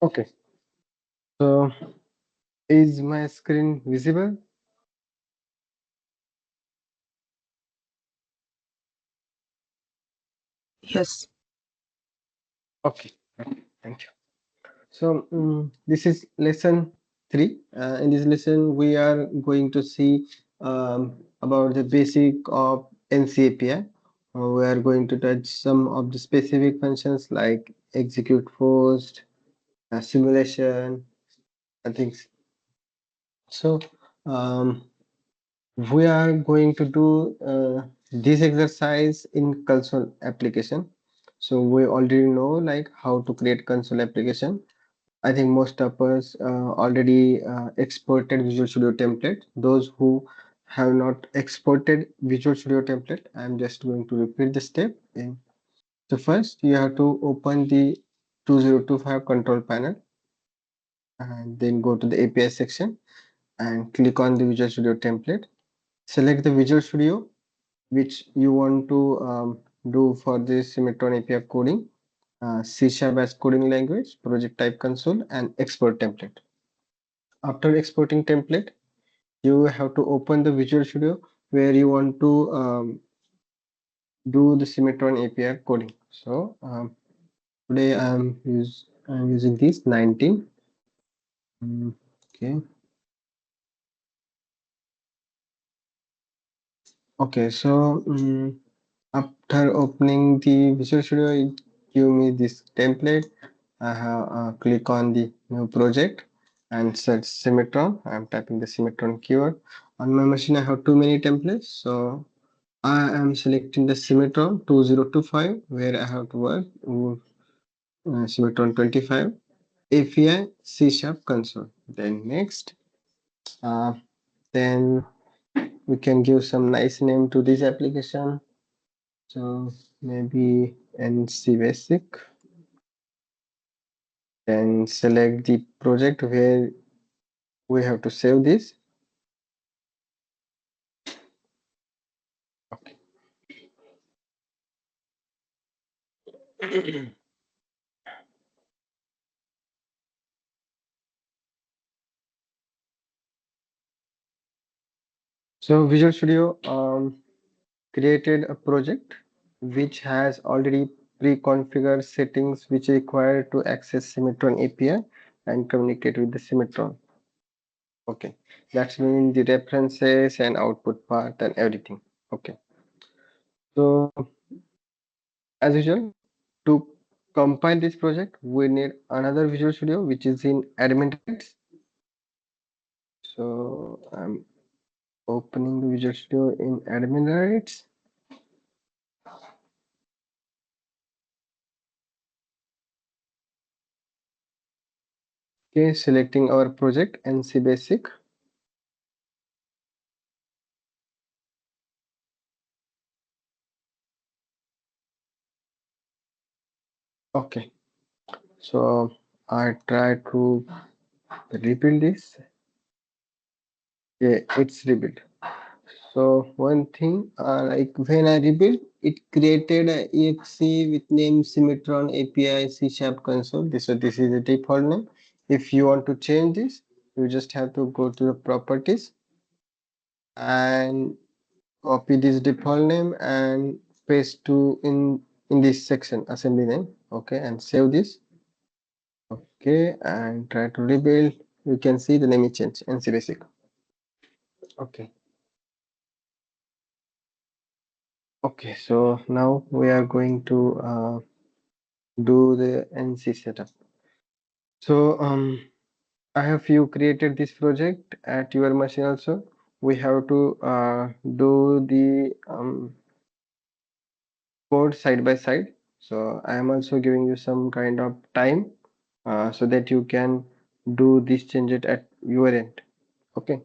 Okay, so is my screen visible? Yes. Okay, okay, thank you. So this is lesson 3. In this lesson, we are going to see about the basic of NCAPI. We are going to touch some of the specific functions like execute first, simulation, and things. So um, we are going to do this exercise in console application. So we already know like how to create console application. I think most of us already exported Visual Studio template. Those who have not exported Visual Studio template, I'm just going to repeat the step. So first, you have to open the 2025 control panel and then go to the API section and click on the Visual Studio template. Select the Visual Studio which you want to do for this Symmetron API coding, C# as coding language, project type console, and export template. After exporting template, you have to open the Visual Studio where you want to do the Symmetron API coding. So today I'm using this 19. Okay. Okay. So after opening the Visual Studio, it give me this template. I have click on the new project and search Symmetron. I'm typing the Symmetron keyword. On my machine, I have too many templates, so I am selecting the Symmetron 2025 where I have to work Symmetron 25 API C# console. Then next, uh, then we can give some nice name to this application. So maybe NC Basic. Then select the project where we have to save this. Okay. So Visual Studio created a project which has already pre-configured settings which are required to access Symmetron API and communicate with the Symmetron. Okay, that's mean the references and output part and everything. Okay, so as usual, to compile this project, we need another Visual Studio which is in admin rights. So I'm opening the Visual Studio in admin rights. Okay, selecting our project NC Basic. Okay, so I try to rebuild this. Yeah, it's rebuilt. So one thing, like when I rebuilt, it created a exe with name Symmetron API C# console. This is the default name. If you want to change this, you just have to go to the properties and copy this default name and paste to in this section assembly name. Okay, and save this. Okay, and try to rebuild. You can see the name is changed. NC Basic. Okay. Okay, so now we are going to do the NC setup. So I have you created this project at your machine also. We have to do the code side by side. So I am also giving you some kind of time so that you can do this changes at your end. Okay.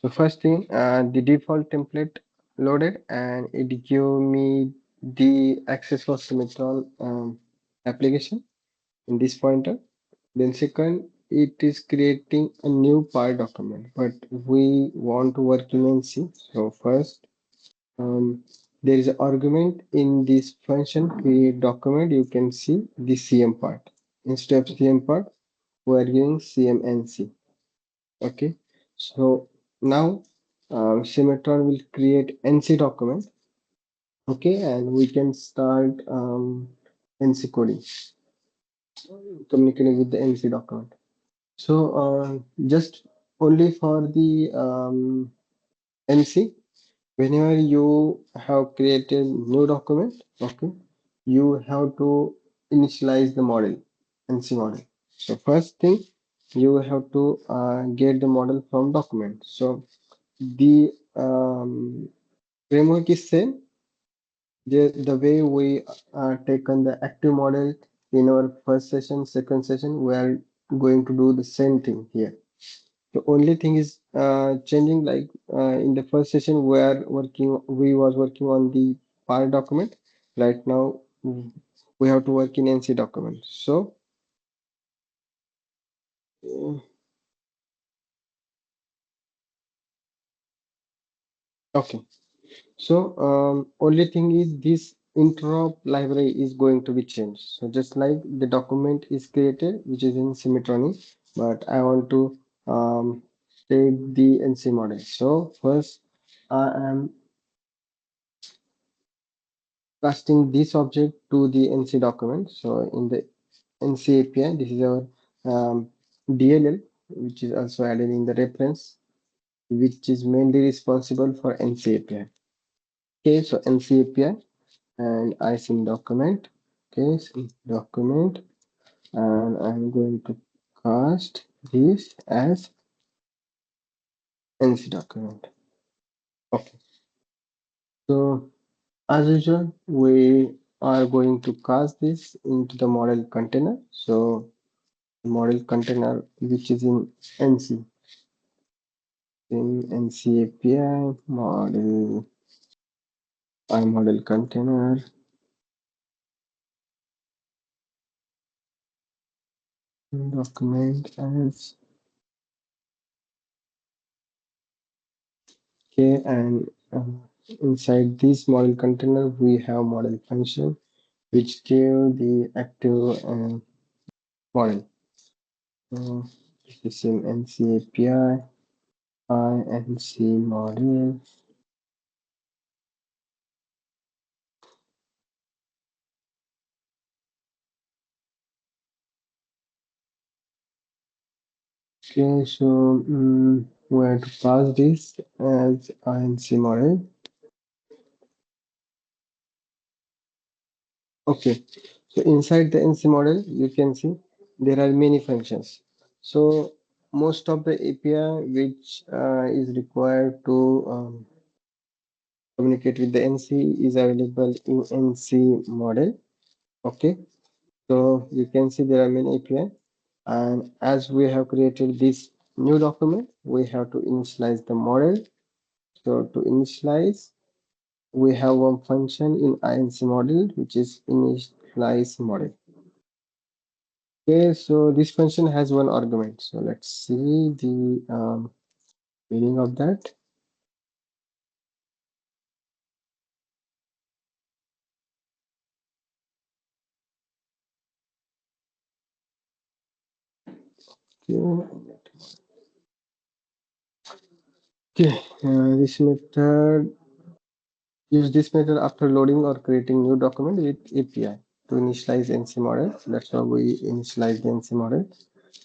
So first thing, the default template loaded and it give me the access for Symmetron application in this pointer. Then second, it is creating a new part document, but we want to work in NC. So first, there is an argument in this function create document. You can see the CM part. Instead of CM part, we are giving CMNC. Okay, so now Symmetron will create NC document. Okay, and we can start NC coding, communicating with the NC document. So just only for the NC, whenever you have created new document, okay, you have to initialize the model, NC model. So first thing, you have to get the model from document. So the framework is same. The way we taken the active model in our first session, second session, we are going to do the same thing here. The only thing is changing, like in the first session we was working on the PAR document. Right now we have to work in NC document. So uh, okay. So only thing is this interop library is going to be changed. So just like the document is created, which is in Symmetronic, but I want to take the NC model. So first I am casting this object to the NC document. So in the NC API, this is our DLL, which is also added in the reference, which is mainly responsible for NC API. Okay, so NC API and ISIN document. Okay, so document, and I'm going to cast this as NC document. Okay, so as usual, we are going to cast this into the model container. So model container which is in NC, in NC API model, model container document as okay, and inside this model container we have model function which give the active model. So this is in NC API INC model. Okay, so we have to pass this as INC model. Okay, so inside the NC model, you can see there are many functions. So most of the API which is required to communicate with the NC is available in NC model. Okay, so you can see there are many API, and as we have created this new document, we have to initialize the model. So to initialize, we have one function in INC model which is initialize model. Okay, so this function has one argument. So let's see the meaning of that. Okay, okay. This method use this method after loading or creating new document with API to initialize NC model. That's how we initialize the NC model,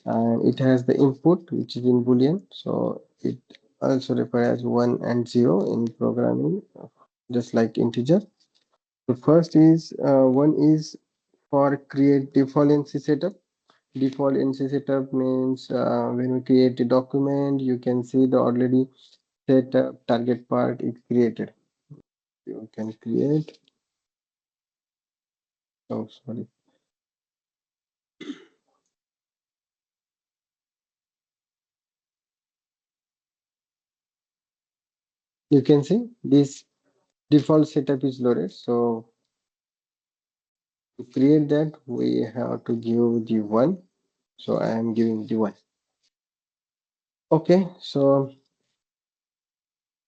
and it has the input which is in Boolean. So it also requires 1 and 0 in programming, just like integer. The first is one is for create default NC setup. Default NC setup means when we create a document, you can see the already setup target part is created. You can create. Oh, sorry. You can see this default setup is loaded. So to create that, we have to give the one. So I am giving the one. Okay, so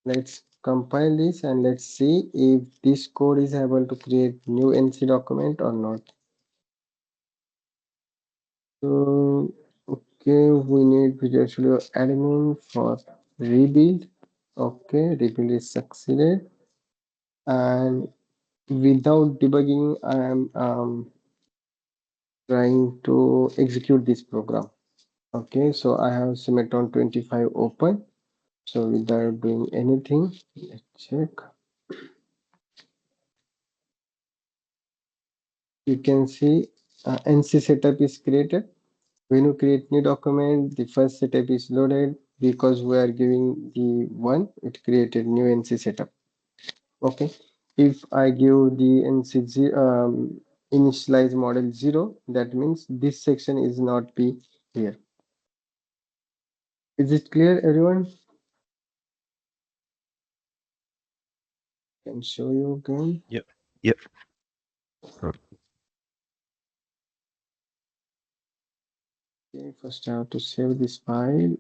let's compile this and let's see if this code is able to create new NC document or not. So Okay, we need Visual Studio admin for rebuild. Okay, rebuild is succeeded. And without debugging, I am trying to execute this program. Okay, so I have Symmetron 25 open. So without doing anything, let's check. You can see NC setup is created. When you create new document, the first setup is loaded because we are giving the one, it created new NC setup. Okay. If I give the NC initialize model 0, that means this section is not be here. Is it clear, everyone? Can show you again. Yep. Yep. Okay, first I have to save this file.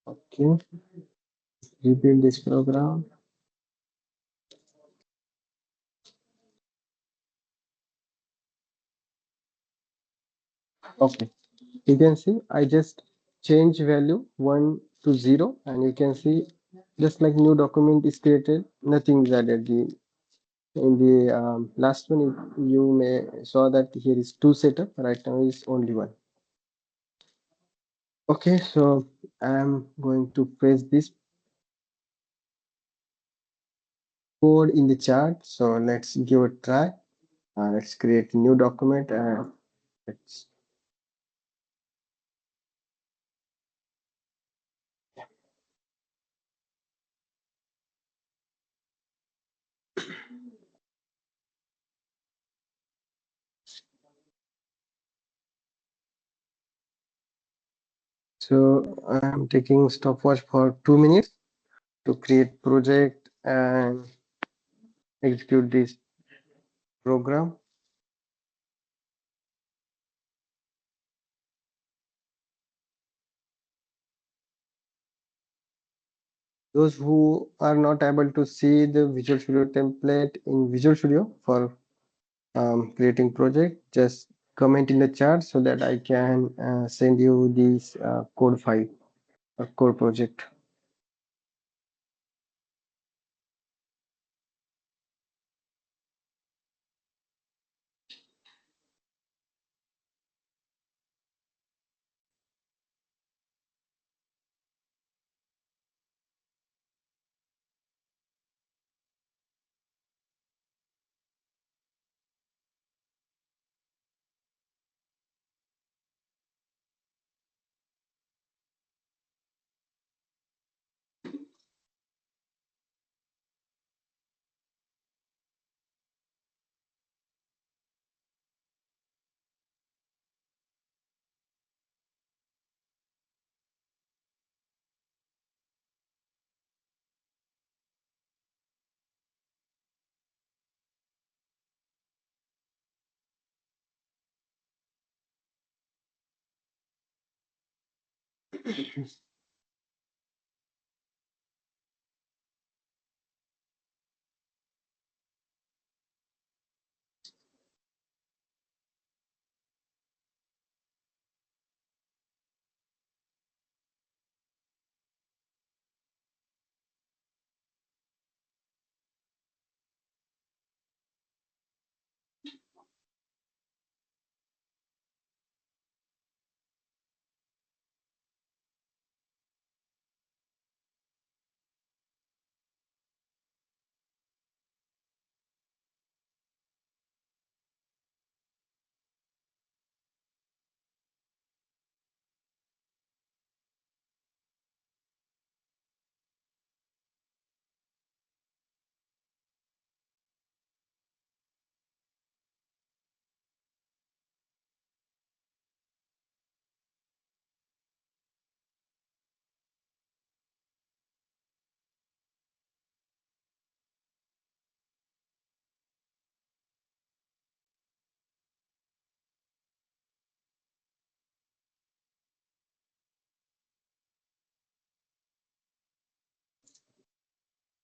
Okay, rebuild this program. Okay, you can see I just change value 1 to 0, and you can see just like new document is created, nothing is added. In the last one, you may saw that here is two setup. Right now is only one. Okay, so I'm going to paste this code in the chart. So let's give a try. Let's create a new document and let's. So I'm taking stopwatch for 2 minutes to create project and execute this program. Those who are not able to see the Visual Studio template in Visual Studio for creating project, just comment in the chat so that I can send you this code file or code project.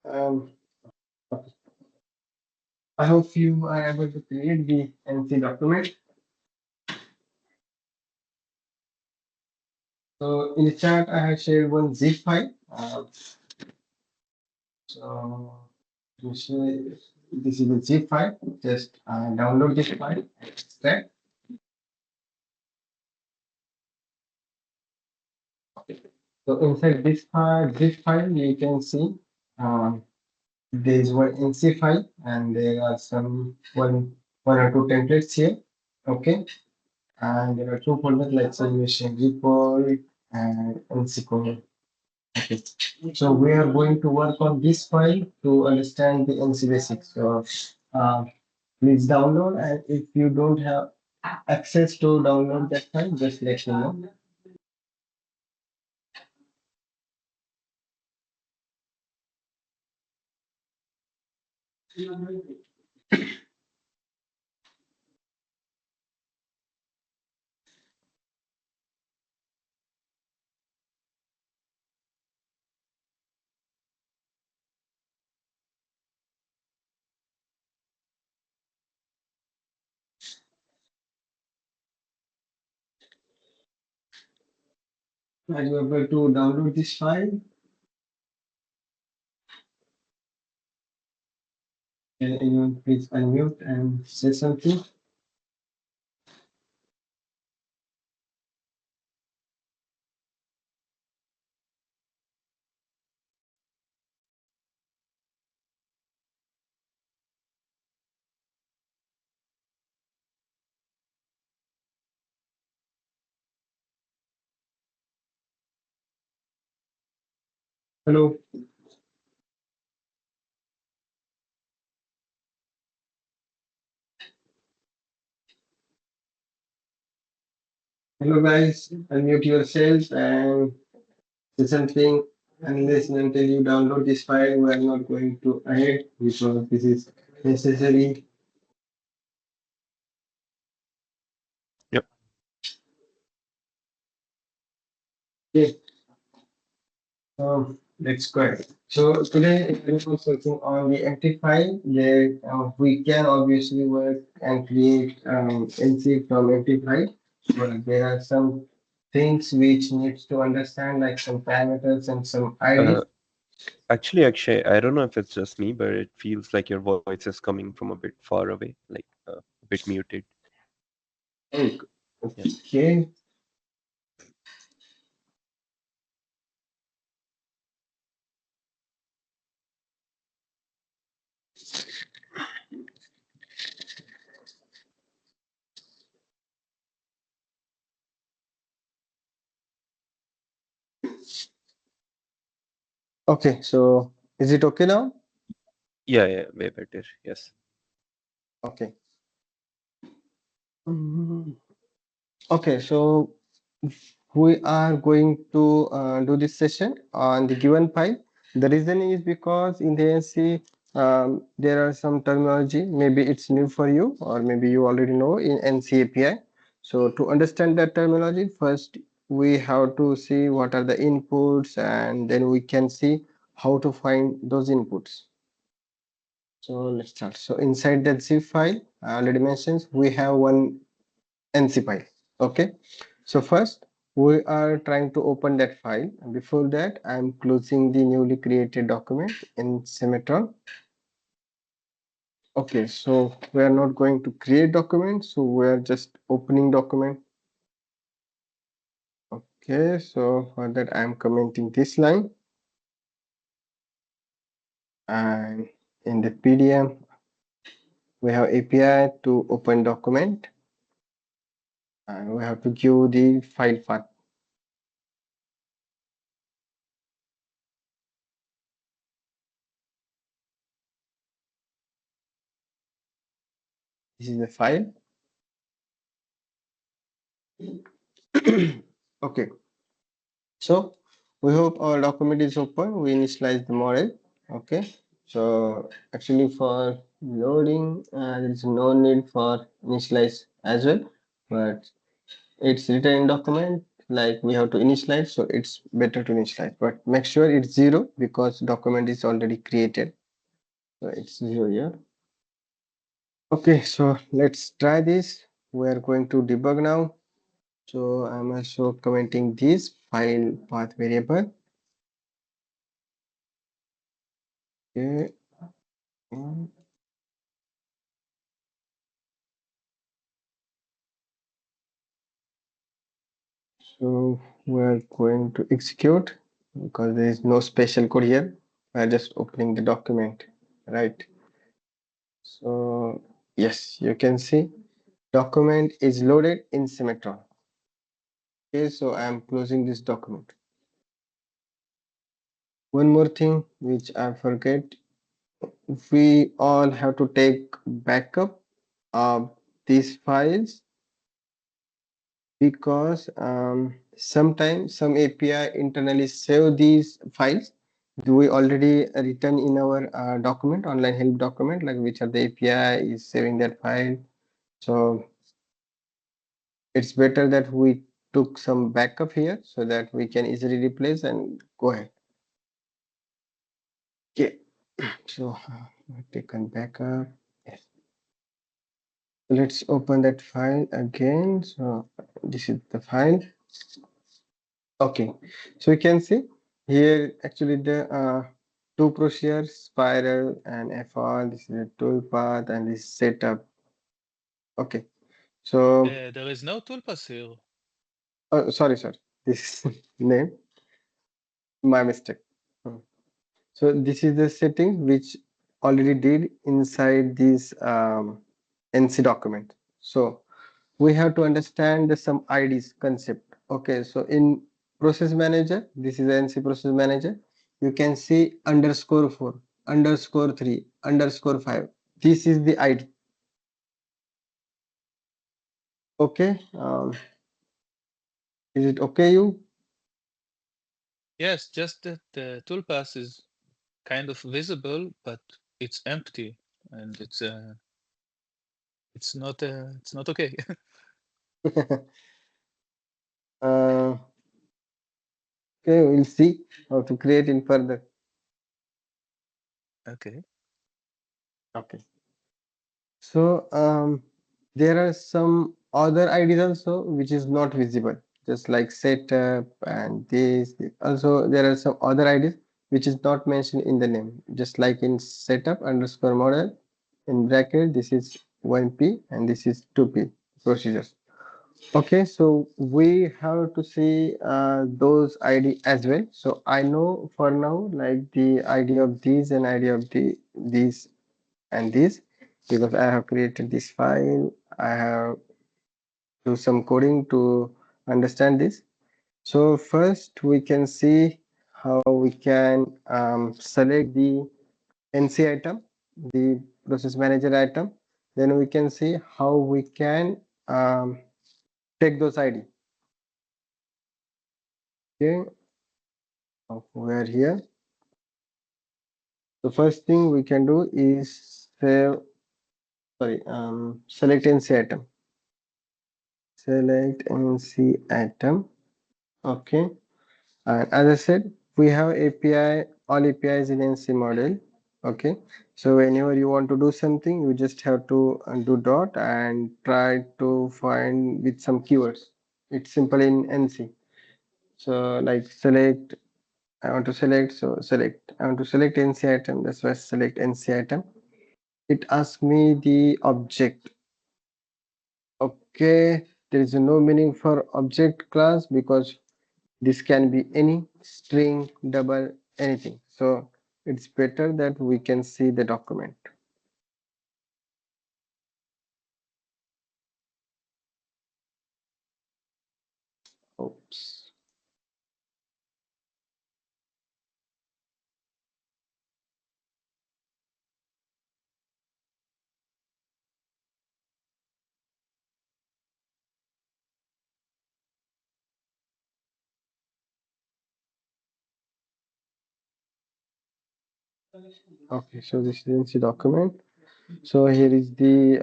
Um, I hope you are able to create the NC document. So in the chat, I have shared one zip file. So this is a zip file. Just download this file and extract. So inside this file, zip file, you can see uh, there is one NC file and there are some one or two templates here. Okay, and there are two folders like solution report and NC code. Okay, so we are going to work on this file to understand the NC basics. So uh, please download, and if you don't have access to download that file, just let me know. Are you able to download this file? Can anyone please unmute and say something? Hello, hello guys, unmute yourselves and say something. Unless and until you download this file, we are not going to ahead because this is necessary. Yep. Okay, let's go ahead. So today we are working on the empty file. There we can obviously work and create NC from empty file, but there are some things which needs to understand like some parameters and some Uh, IDs. actually, Akshay, I don't know if it's just me, but it feels like your voice is coming from a bit far away, like a bit muted. Yeah. Okay. Okay, so is it okay now? Yeah, yeah, way better. Yes. Okay. Mhm. Okay, so we are going to do this session on the given file. The reason is because in the NC there are some terminology, maybe it's new for you or maybe you already know in NC API. So to understand that terminology, first we have to see what are the inputs and then we can see how to find those inputs. So let's start. So inside that zip file, I already mentioned we have one NC file. Okay. So first we are trying to open that file. Before that, I'm closing the newly created document in Semetron. Okay, so we are not going to create document, so we are just opening document. Okay, so for that I'm commenting this line, and in the PDM we have API to open document, and we have to give the file path. This is the file. Okay, so we hope our document is open. We initialize the model. Okay, so actually for loading, there is no need for initialize as well, but it's written in document like we have to initialize, so it's better to initialize. But make sure it's zero because document is already created, so it's zero here. Okay, so let's try this. We are going to debug now. So I'm also commenting this file path variable. Okay. mm, So we're going to execute because there is no special code here. We're just opening the document, right? So yes, you can see document is loaded in Symmetron. Okay, so I am closing this document. One more thing which I forget, we all have to take backup of these files because sometimes some API internally save these files. Do we already written in our document, online help document, like which are the API is saving that file. So it's better that we took some backup here so that we can easily replace and go ahead. Okay, so I've taken backup. Yes. Let's open that file again. So this is the file. Okay, so you can see here actually the two procedures, spiral and FR. This is a toolpath and this setup. Okay, so There is no toolpath here. sorry, this name, my mistake. Hmm. So this is the setting which already did inside this NC document. So we have to understand the some IDs concept. Okay, so in process manager, this is the NC process manager. You can see underscore 4, underscore 3, underscore 5. This is the ID. Okay, is it okay you? Yes, just that the toolpath is kind of visible, but it's empty, and it's not okay. uh, okay, we'll see how to create in further. Okay. Okay. So there are some other IDs also which is not visible, just like setup and this. Also, there are some other IDs which is not mentioned in the name, just like in setup underscore model in bracket. This is 1P and this is 2P procedures. Okay, so we have to see those ID as well. So I know for now like the ID of these and ID of these and this because I have created this file. I have do some coding to understand this. So first we can see how we can select the NC item, the process manager item. Then we can see how we can take those ID. Okay, we are here. The first thing we can do is select NC item. Select NC item. Okay. And as I said, we have API, all APIs in NC model. Okay. So whenever you want to do something, you just have to do dot and try to find with some keywords. It's simple in NC. So like select, I want to select, so select. I want to select NC item. That's why select NC item. It asks me the object. Okay. There is no meaning for object class because this can be any string, double, anything. So it's better that we can see the document. Oops. Okay, so this is the document. So here is the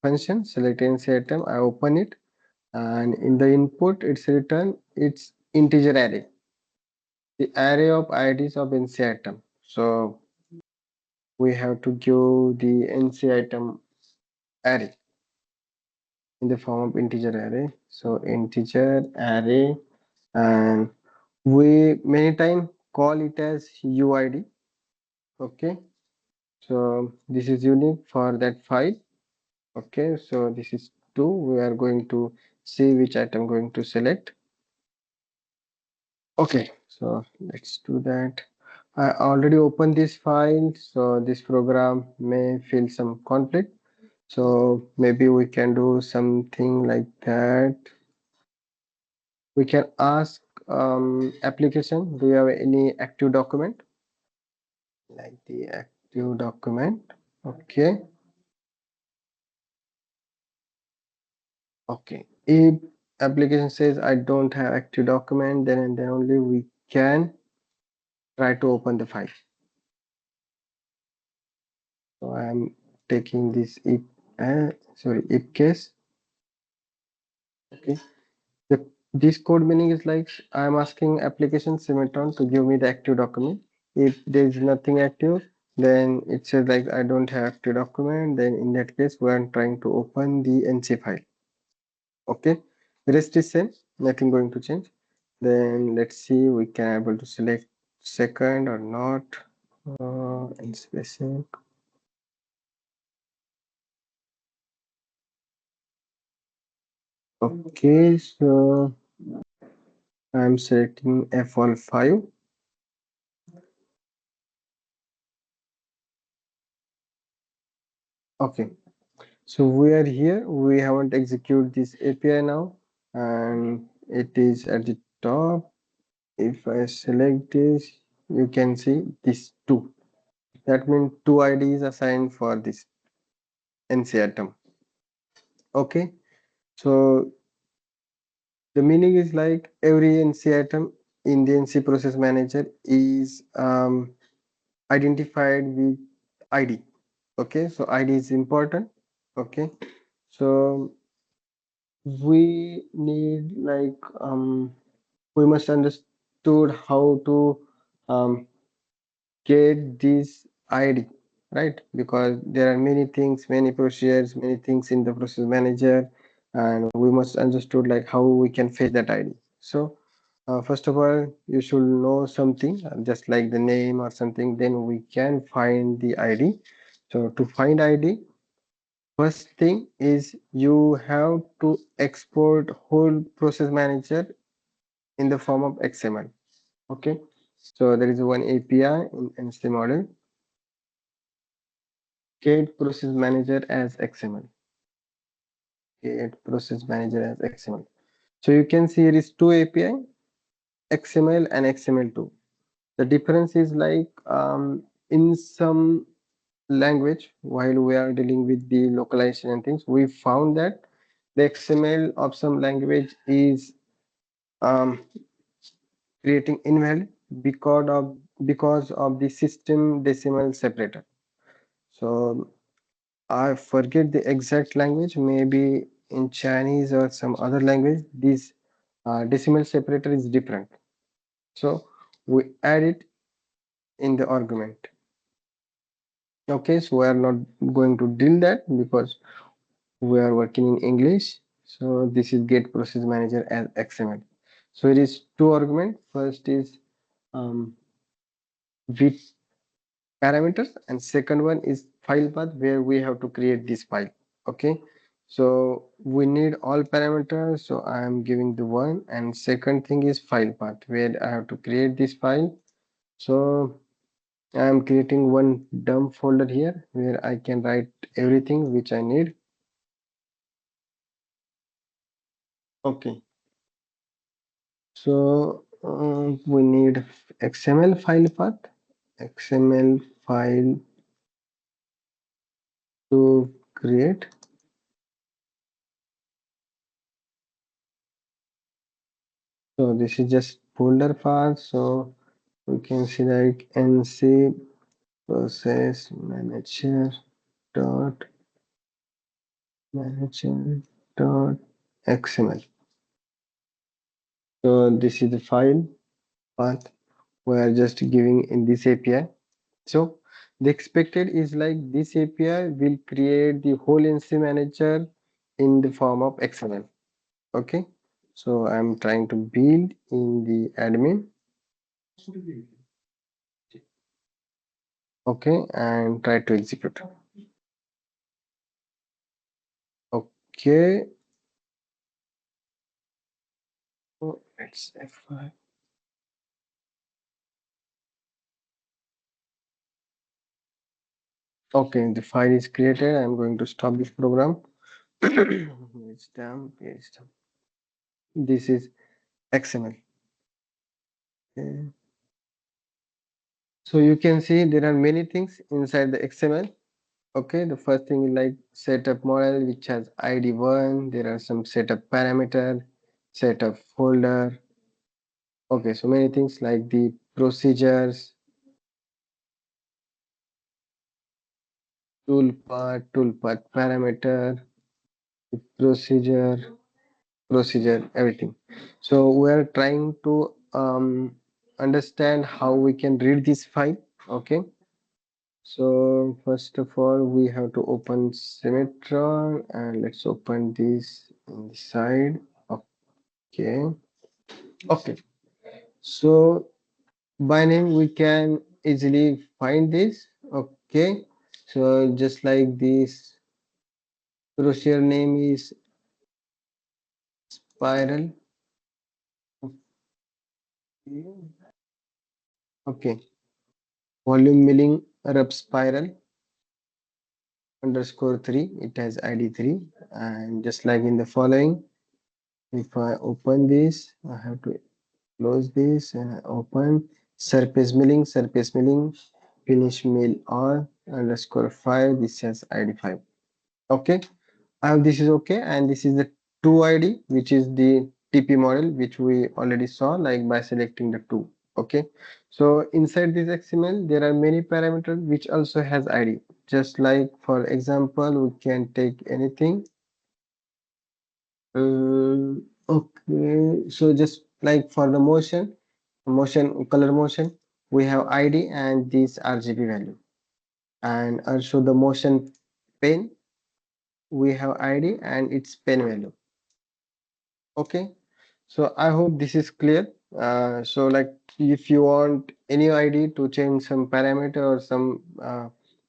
function select NC item. I open it and in the input it's written it's integer array. The array of IDs of NC item. So we have to give the NC item array in the form of integer array. So integer array and we many time call it as UID. Okay, so this is unique for that file. Okay, so this is two. We are going to see which item going to select. Okay, so let's do that. I already opened this file, so this program may feel some conflict. So maybe we can do something like that. We can ask application, do you have any active document? Like the active document. Okay, okay. If application says I don't have active document, then and then only we can try to open the file. So I am taking this if if case. Okay. This code meaning is like I'm asking application Symmetron to give me the active document. If there is nothing active, then it says like I don't have active document. Then in that case, we are trying to open the NC file. Okay, rest is same, nothing going to change. Then let's see we can able to select second or not. In spacing. Okay, so I'm selecting F15. Okay, so we are here. We haven't executed this API now, and it is at the top. If I select this, you can see this two. That means two IDs assigned for this NC atom. Okay, so the meaning is like every NC item in the NC process manager is identified with ID. Okay, so ID is important. Okay, so we need like we must understood how to um, get this ID, right? Because there are many things, many procedures, many things in the process manager, and we must understood like how we can fetch that ID. So first of all, you should know something, just like the name or something, then we can find the ID. So to find ID, first thing is you have to export whole process manager in the form of XML. Okay, so there is one API in NC model, create process manager as XML. Create process manager as XML. So you can see here is two API, XML and XML2. The difference is like in some language, while we are dealing with the localization and things, we found that the XML of some language is um, creating invalid because of the system decimal separator. So I forget the exact language, maybe in Chinese or some other language, this decimal separator is different. So we add it in the argument. Okay, so we are not going to deal that because we are working in English. So this is get process manager as XML. So it is two argument. First is with parameters, and second one is file path where we have to create this file. Okay, so we need all parameters, so I am giving the one, and second thing is file path where I have to create this file. So I am creating one dump folder here where I can write everything which I need. Okay, so we need XML file path, XML file to create. So this is just folder path, so we can see like nc process manager dot manager dot xml. So this is the file path we are just giving in this API. So the expected is like this API will create the whole NC manager in the form of XML. Okay. So I'm trying to build in the admin. Okay, and try to execute. Okay, so let's F5. Okay, the file is created. I'm going to stop this program. It's done. It's done. This is XML. Okay. So you can see there are many things inside the XML. Okay, the first thing is like setup model, which has ID1. There are some setup parameter, setup folder. Okay, so many things like the procedures, toolpath parameter, the procedure, everything. So we are trying to understand how we can read this file. Okay, so first of all, we have to open Symmetron and let's open this in the side. Okay, okay. So by name we can easily find this. Okay, so just like this, brochure name is Spiral. Okay, volume milling rub spiral underscore 3. It has ID 3, and just like in the following, if I open this, I have to close this and I open surface milling finish mill on underscore 5. This has ID 5. Okay, this is okay, and this is the 2ID, which is the TP model which we already saw, like by selecting the 2. Okay, so inside this XML there are many parameters which also has ID. Just like for example, we can take anything. Okay, so just like for the motion color motion, we have ID and this RGB value, and also the motion pen, we have ID and its pen value. Okay, so I hope this is clear. So like if you want any ID to change some parameter or some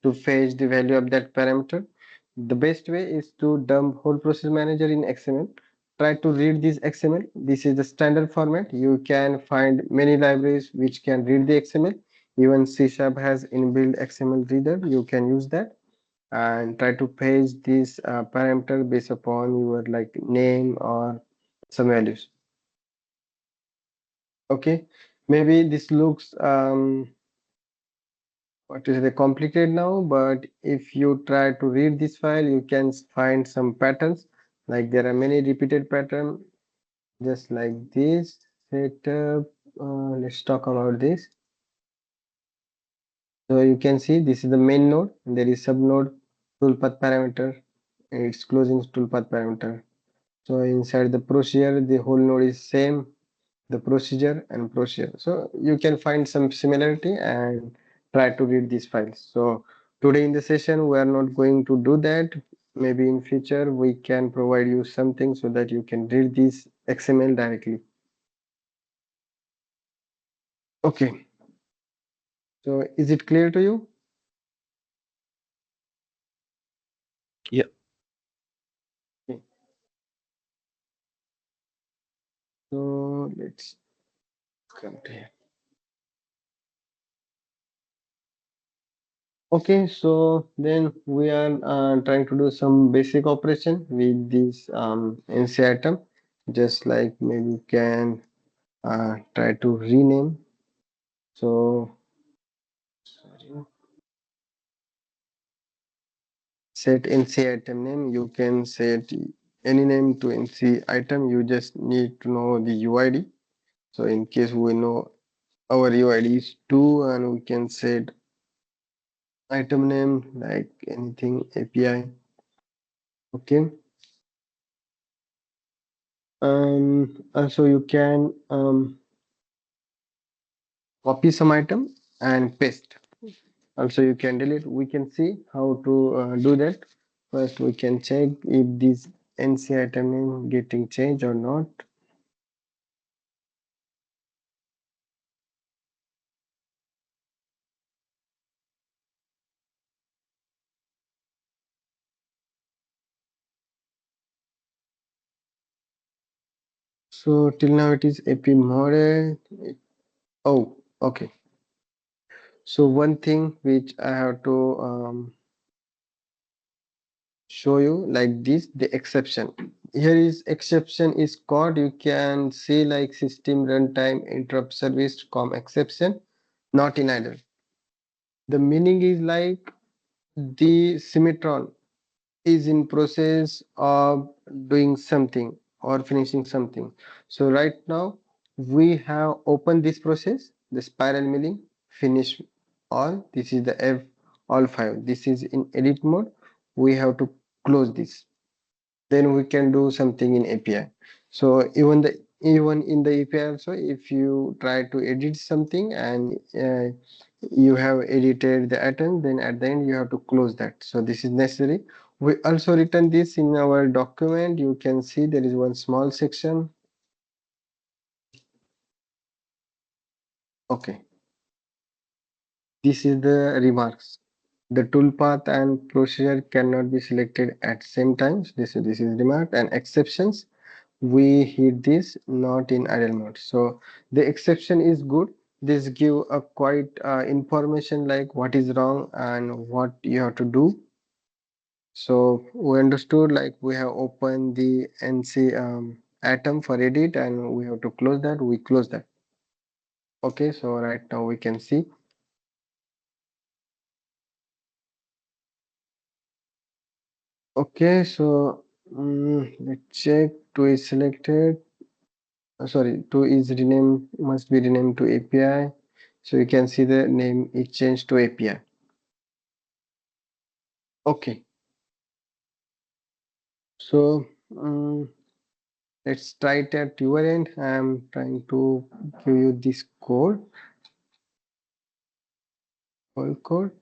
to fetch the value of that parameter, the best way is to dump whole process manager in XML. Try to read this XML. This is the standard format. You can find many libraries which can read the XML. Even C# has inbuilt XML reader. You can use that and try to paste this parameter based upon your like name or some values. Okay, maybe this looks what is it complicated now, but if you try to read this file, you can find some patterns. Like there are many repeated pattern, just like this setup. Let's talk about this. So you can see this is the main node, and there is sub node toolpath parameter, and it's closing toolpath parameter. So inside the procedure, the whole node is same, the procedure and procedure. So you can find some similarity and try to read these files. So today in the session, we are not going to do that. Maybe in future, we can provide you something so that you can read this XML directly. Okay. So is it clear to you? Yeah. Okay. So let's come to here. Okay, so then we are trying to do some basic operation with this NC item, just like maybe you can try to rename. So sorry, set NC item name. You can set any name to NC item. You just need to know the UID. So in case we know our UID is 2, and we can set item name like anything API. Okay. Also you can copy some item and paste. Also you can delete. We can see how to do that. First we can check if this NC item name getting changed or not. So till now it is AP model. Oh, okay. So one thing which I have to show you like this, the exception. Here is exception is called. You can see like system runtime interrupt service com exception, not in idle. The meaning is like the symmetron is in process of doing something or finishing something. So right now we have opened this process, the spiral milling, finish all. This is the F all five. This is in edit mode. We have to close this. Then we can do something in API. So even in the API also, if you try to edit something and you have edited the atom, then at the end you have to close that. So this is necessary. We also written this in our document. You can see there is one small section. Okay, this is the remarks. The toolpath and procedure cannot be selected at same time. This is remark and exceptions. We hit this not in idle mode. So the exception is good. This give a quite information like what is wrong and what you have to do. So we understood like we have opened the NC atom for edit and we have to close that. We close that. Okay, so right now we can see. Okay, so let's check. Two is selected. Sorry, two is renamed, must be renamed to API. So you can see the name is changed to API. Okay, so let's try it at your end. I'm trying to give you this code, whole code.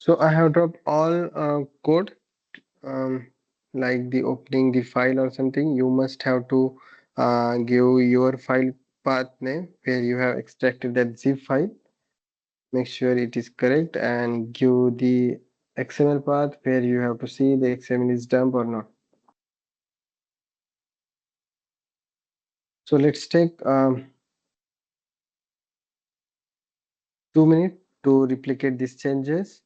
So I have dropped all code, um, like the opening the file or something. You must have to give your file path name where you have extracted that zip file. Make sure it is correct and give the XML path where you have to see the XML is dump or not. So let's take 2 minutes to replicate these changes.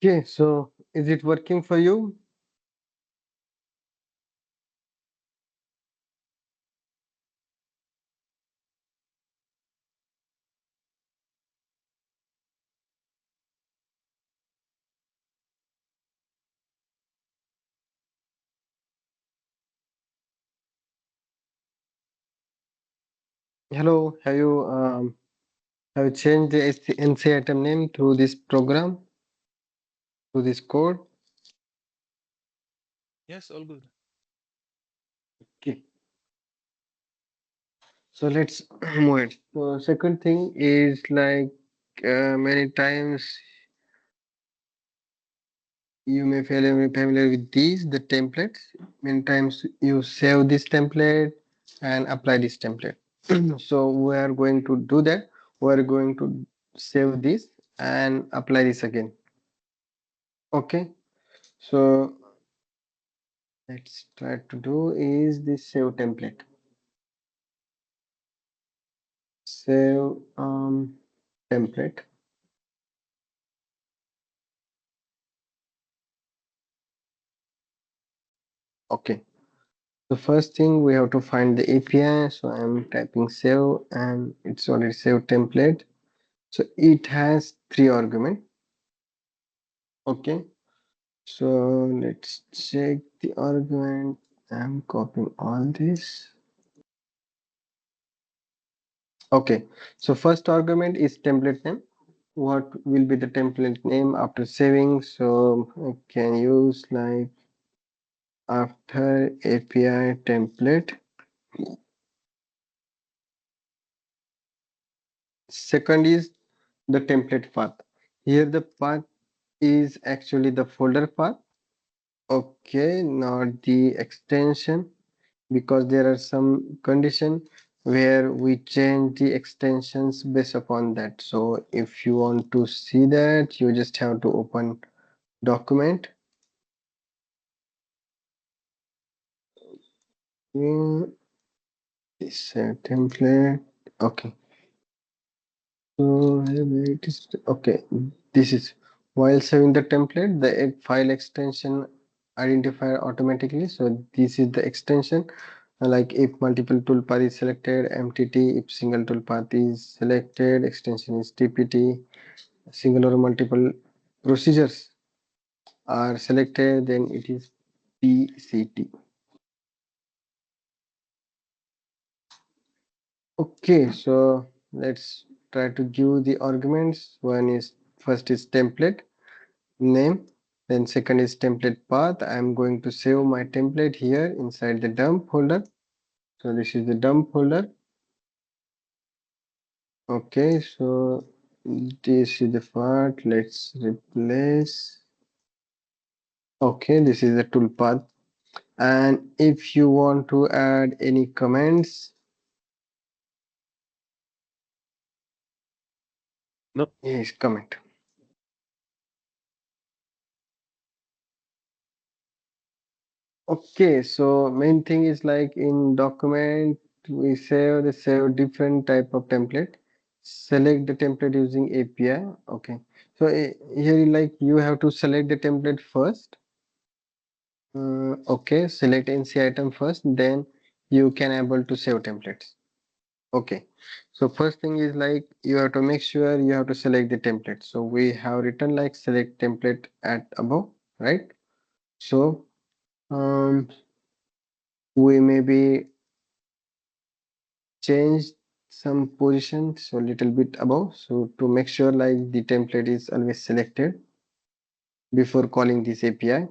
Okay, so is it working for you? Hello, have you changed the NC item name through this program, through this code? Yes, all good. Okay, so let's move it. So second thing is like many times you may familiar with these, the templates. Many times you save this template and apply this template. So we are going to do that. We are going to save this and apply this again. Okay, so let's try to do is this save template. Save template. Okay. The first thing we have to find the API. So I'm typing save and it's already save template. So it has three arguments. Okay. So let's check the argument. I'm copying all this. Okay. So first argument is template name. What will be the template name after saving? So I can use like after API template. Second is the template path. Here the path is actually the folder path. Okay, not the extension because there are some condition where we change the extensions based upon that. So if you want to see that, you just have to open document. Mm, this template. Okay. So where it is okay. This is while saving the template, the file extension identifier automatically. So this is the extension. Like if multiple toolpath is selected, MTT. If single toolpath is selected, extension is TPT. Single or multiple procedures are selected, then it is PCT. Okay, so let's try to give the arguments. One is first is template name, then second is template path. I'm going to save my template here inside the dump folder. So this is the dump folder. Okay, so this is the part. Let's replace. Okay, this is the toolpath. And if you want to add any comments, No, yes, comment. Okay, so main thing is like in document we save different type of template. Select the template using API. Okay, so here like you have to select the template first. Okay, select NC item first, then you can able to save templates. Okay, so first thing is like you have to make sure you have to select the template. So we have written like select template at above, right? So we maybe change some position so little bit above. So to make sure like the template is always selected before calling this API.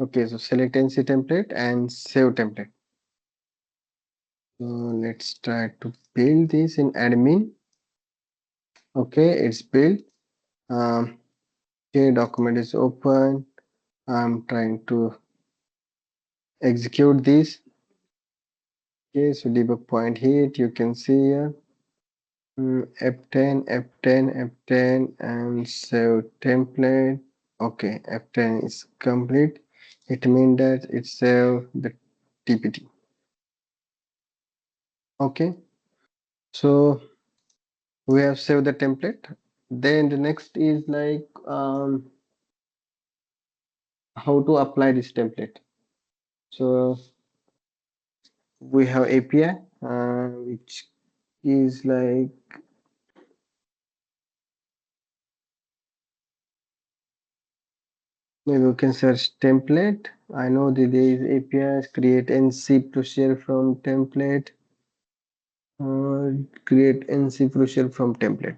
Okay, so select NC template and save template. So let's try to build this in admin. Okay, it's built. Okay, document is open. I'm trying to execute this. Okay, so debug point hit. You can see here. F10, F10, F10, and save template. Okay, F10 is complete. It means that it saved the TPT. Okay, so we have saved the template. Then the next is like how to apply this template. So we have API, which is like maybe we can search template. I know that there is APIs create and zip to share from template. uh, create NC procedure from template.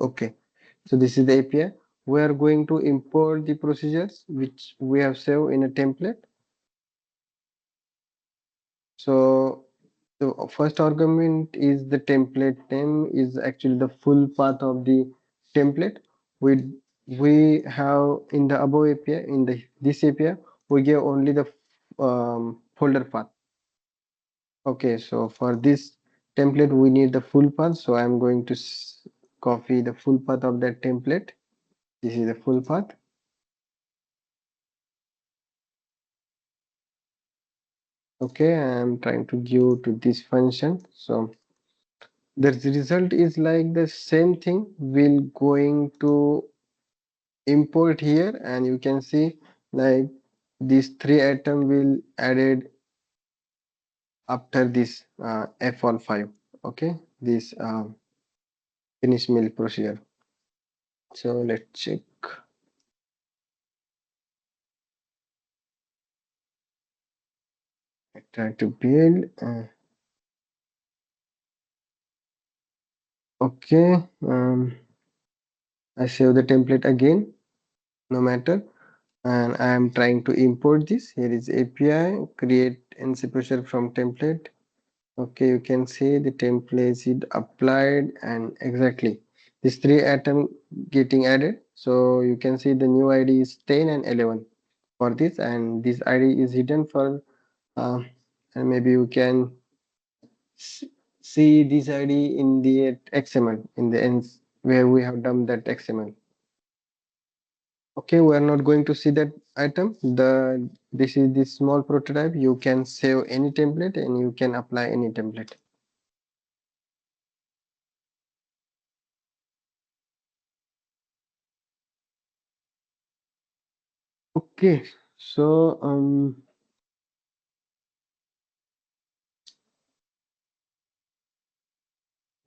Okay, so this is the API. We are going to import the procedures which we have saved in a template. So the first argument is the template name is actually the full path of the template. We have in the above API in the this API we give only the folder path. Okay, so for this template we need the full path. So I'm going to copy the full path of that template. This is the full path. Okay, I'm trying to give to this function. So the result is like the same thing. We'll going to import here, and you can see like these three item will added after this F15. Okay, this finish mill procedure. So let's check. I try to build. Okay, I save the template again. No matter, and I am trying to import this. Here is API create NC procedure from template. Okay, you can see the template is applied and exactly these three items getting added. So you can see the new ID is 10 and 11 for this, and this ID is hidden for and maybe you can see this ID in the XML in the ends where we have done that XML. Okay, we are not going to see that item. This is the small prototype. You can save any template and you can apply any template. Okay, so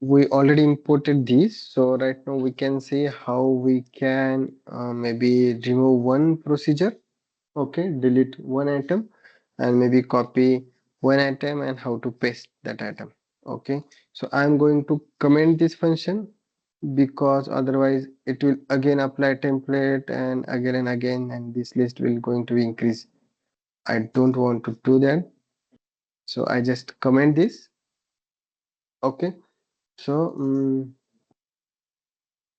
we already imported these. So right now we can see how we can maybe remove one procedure. Okay, delete one item and maybe copy one item and how to paste that item. Okay, so I'm going to comment this function because otherwise it will again apply template and again and this list will going to be increase. I don't want to do that, so I just comment this. Okay, so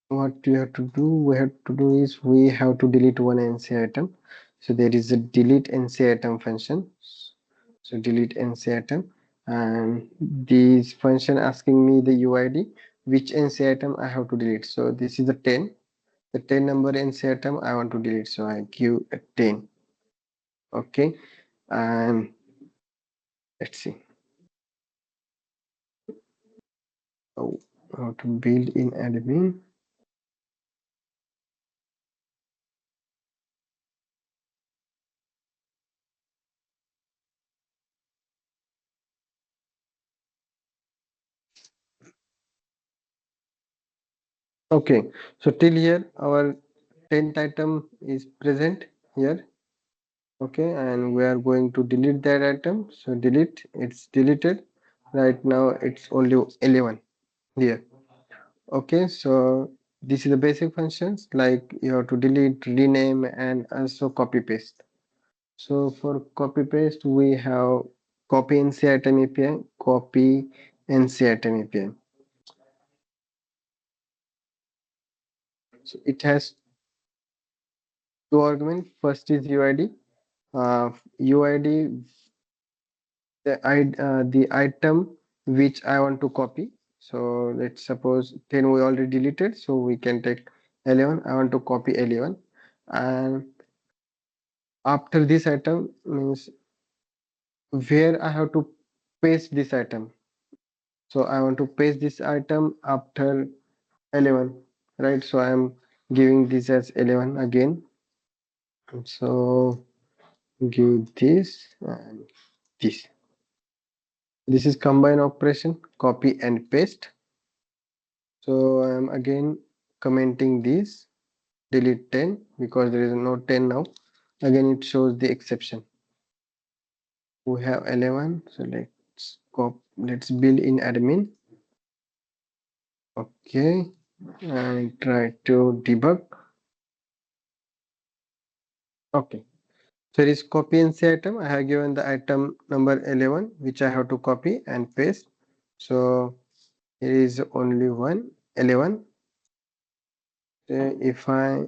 what we have to do is we have to delete one NC item. So there is a delete NC item function. So delete NC item, and this function asking me the UID which NC item I have to delete. So this is the 10, the 10 number NC item I want to delete, so I give a 10. Okay, and let's see how to build in admin. Okay, so till here our 10th item is present here. Okay, and we are going to delete that item. So delete, it's deleted. Right now it's only 11 here. Okay, so this is the basic functions like you have to delete, rename, and also copy paste. So for copy paste we have copy NC item API, copy NC item API. So it has two arguments. First is UID. UID the item which I want to copy. So let's suppose 10 we already deleted, so we can take 11. I want to copy 11, and after this item means where I have to paste this item. So I want to paste this item after 11, right? So I am giving this as 11 again. So give this and this. This is combine operation, copy and paste. So I'm again commenting this, delete 10 because there is no 10 now. Again, it shows the exception. We have 11, so let's copy let's build in admin. Okay, and try to debug. Okay, so it is copy and see item. I have given the item number 11, which I have to copy and paste. So here is only one 11. If I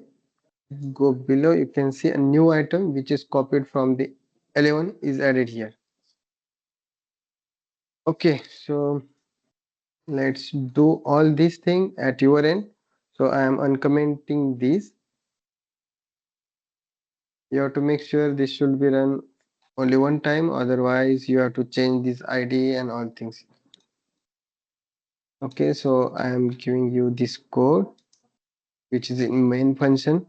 go below, you can see a new item which is copied from the 11 is added here. Okay, so let's do all these thing at your end. So I am uncommenting these. You have to make sure this should be run only one time, otherwise you have to change this ID and all things. Okay, so I am giving you this code which is in main function.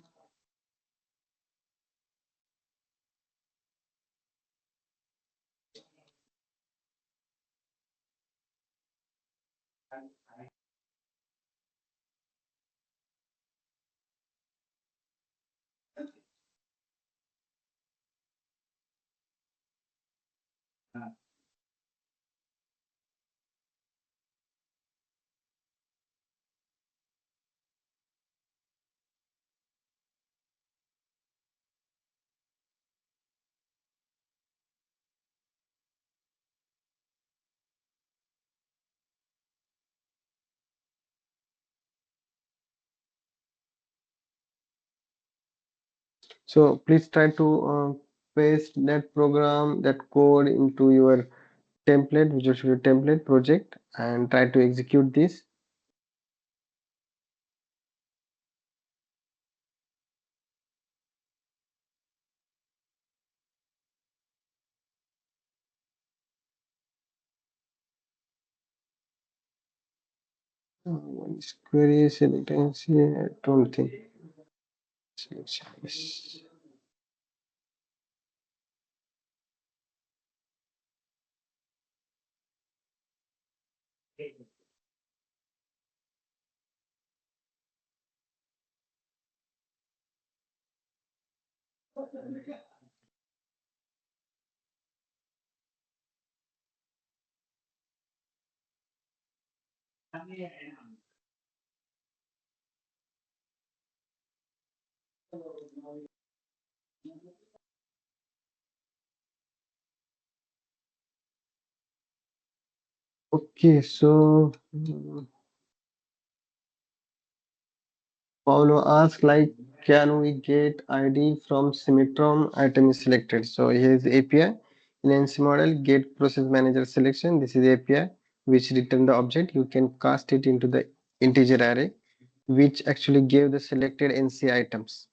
So please try to paste that program, that code into your template, Visual Studio template project, and try to execute this. One is query select and see. I don't think. Selection is- Okay, so Paulo asks like, can we get ID from Symmetron item is selected? So here is the API in NC model get process manager selection. This is the API which return the object. You can cast it into the integer array, which actually gave the selected NC items.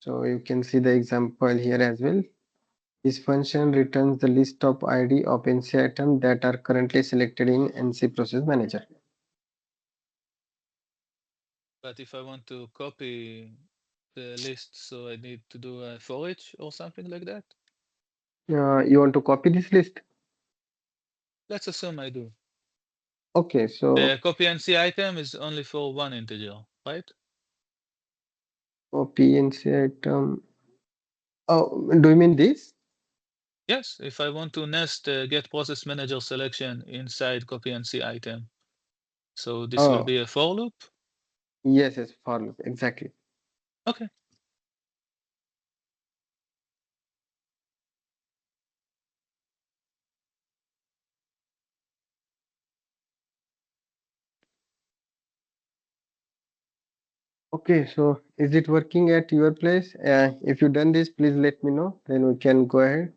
So you can see the example here as well. This function returns the list of ID of NC items that are currently selected in NC process manager. But if I want to copy the list, so I need to do a for each or something like that. You want to copy this list? Let's assume I do. Okay, so The copy and see item is only for one integer, right? copy NC item. Oh, do you mean this? Yes, if I want to nest get process manager selection inside copy and see item. So this will Oh, be a for loop. yes, yes, for loop, exactly. Okay. Okay, so is it working at your place? If you done this, please let me know. Then we can go ahead.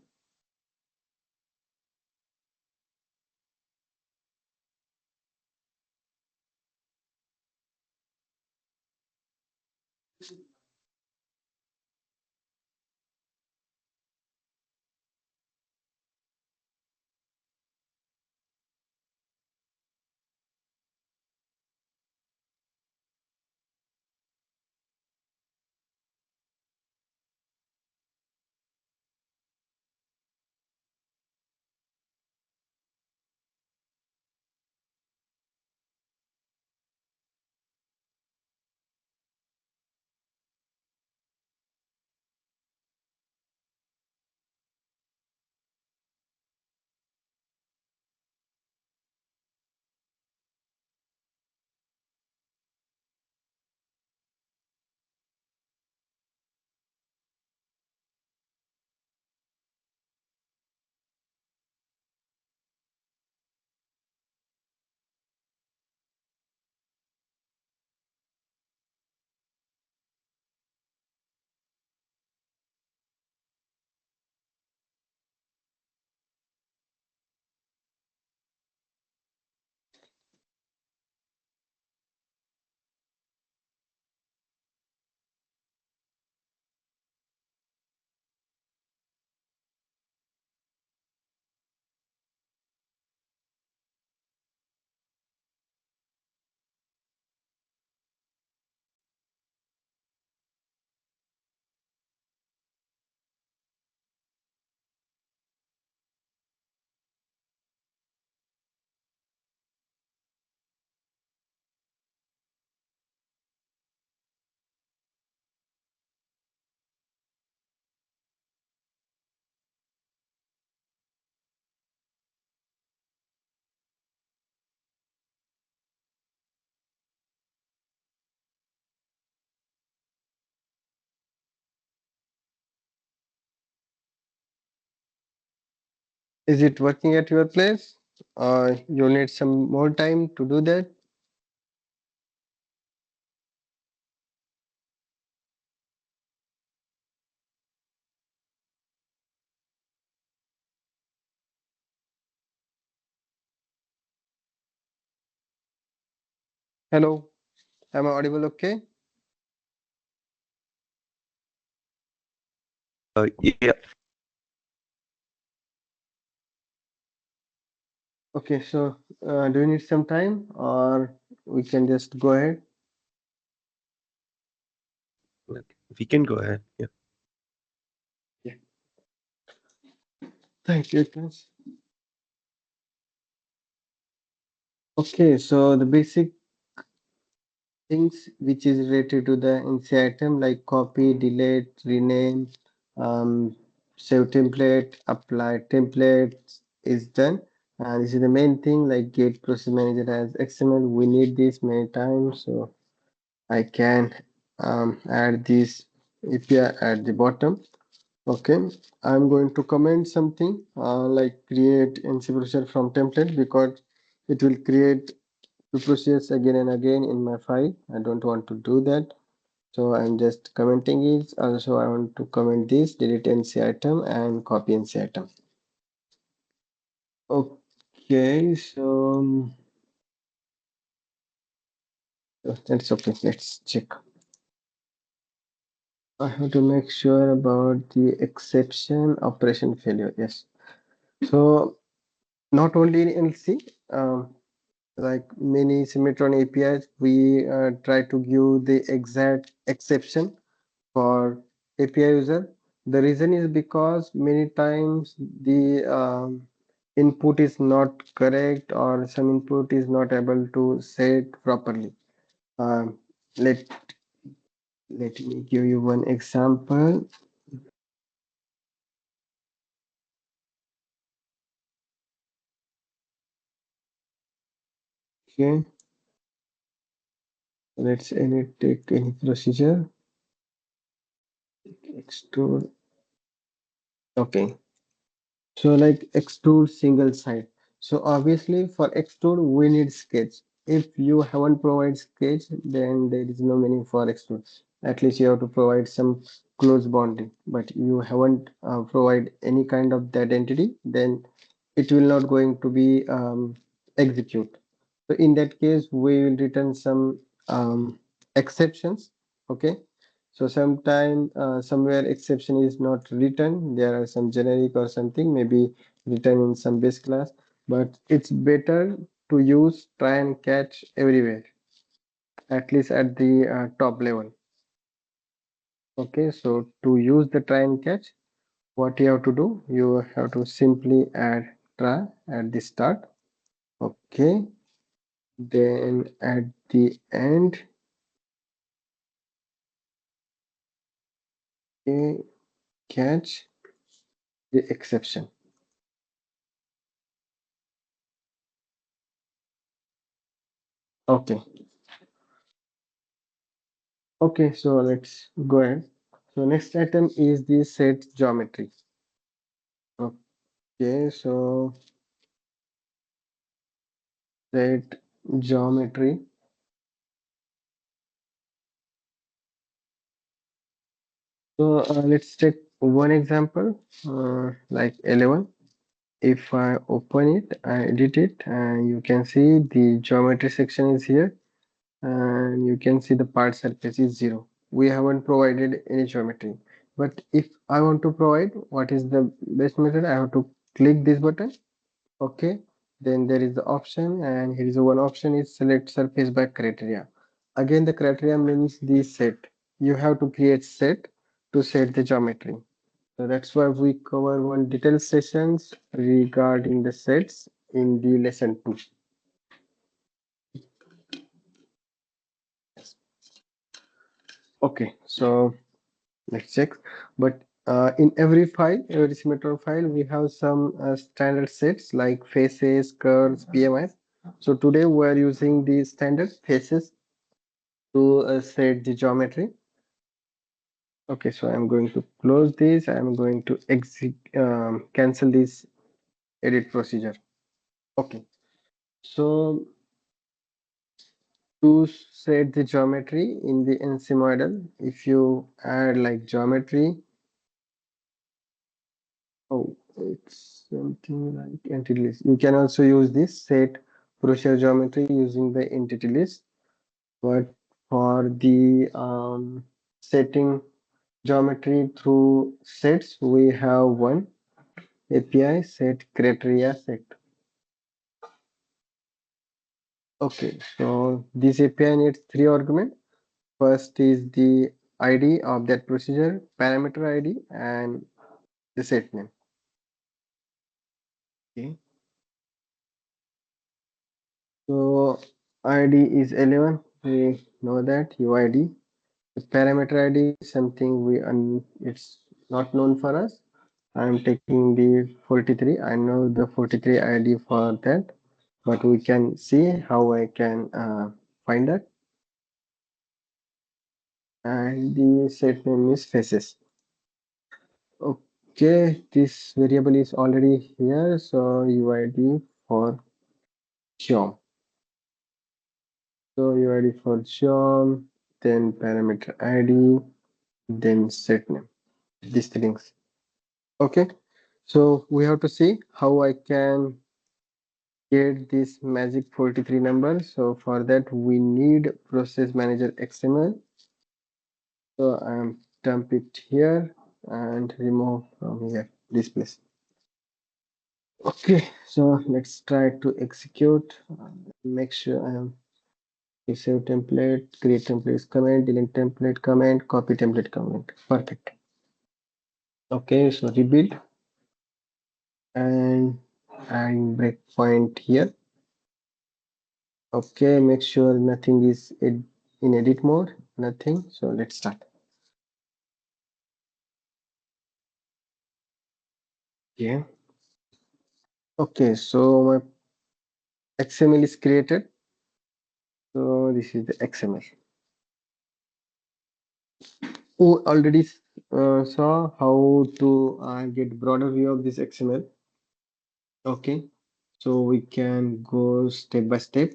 Is it working at your place? Or you'll need some more time to do that? Hello, am I audible okay? Yeah, Okay, so do you need some time or we can just go ahead? like, we can go ahead. Yeah. Yeah. Thank you, guys. Okay, so the basic things which is related to the NC item like copy, delete, rename, save template, apply templates is done. And this is the main thing like get process manager as XML. We need this many times, so I can add this API at the bottom. Okay, I'm going to comment something like create NC procedure from template because it will create the procedures again and again in my file. I don't want to do that. So I'm just commenting it. Also, I want to comment this delete NC item and copy NC item. Okay, so that's okay. Let's check. I have to make sure about the exception operation failure. Yes. So not only in LC, like many Symmetron APIs, we try to give the exact exception for API user. The reason is because many times the input is not correct or some input is not able to set properly. Um, let let me give you one example. Okay, let's any take any procedure. Extrude. Okay, so like extrude single side. So obviously for extrude we need sketch. If you haven't provided sketch, then there is no meaning for extrude. At least you have to provide some close bonding. But you haven't provide any kind of that entity, then it will not going to be execute. So in that case, we will return some exceptions. Okay. So sometime somewhere exception is not written. There are some generic or something maybe written in some base class, but it's better to use try and catch everywhere, at least at the top level. Okay, so to use the try and catch, what you have to do, you have to simply add try at the start. Okay, then at the end, okay, catch the exception. Okay, okay, so let's go ahead. So next item is the set geometry. Okay, so set geometry. So let's take one example, like 11. If I open it, I edit it, and you can see the geometry section is here, and you can see the part surface is 0. We haven't provided any geometry. But if I want to provide, what is the best method? I have to click this button. Okay, then there is the option, and here is one option is select surface by criteria. Again, the criteria means the set. You have to create set to set the geometry. So that's why we cover one detailed sessions regarding the sets in the lesson 2. Okay, so let's check. But in every file, every Symmetron file, we have some standard sets like faces, curves, PMIs. So today we are using the standard faces to set the geometry. Okay, so I'm going to close this. I'm going to exit, cancel this edit procedure. Okay, so to set the geometry in the NC model, if you add like geometry, oh, it's something like entity list. You can also use this set procedure geometry using the entity list, but for the setting geometry through sets, we have one API set criteria set. Okay, so this API needs three arguments. First is the ID of that procedure, parameter ID, and the set name. Okay, so ID is 11. We know that UID. The parameter ID is something it's not known for us. I'm taking the 43. I know the 43 ID for that, but we can see how I can find that. And the set name is faces. Okay, this variable is already here, so UID for geom. So UID for geom, then parameter ID, then set name. These things. Okay, so we have to see how I can get this magic 43 number. So for that we need process manager XML. So I'm dump it here and remove from here this place. Okay, so let's try to execute. Make sure I am save template, create templates comment, delete template comment, copy template comment. Perfect. Okay, so rebuild and adding breakpoint here. Okay, make sure nothing is in edit mode, nothing. So let's start. Yeah. Okay, so my XML is created. So this is the XML. Who already saw how to get broader view of this XML. Okay, so we can go step by step.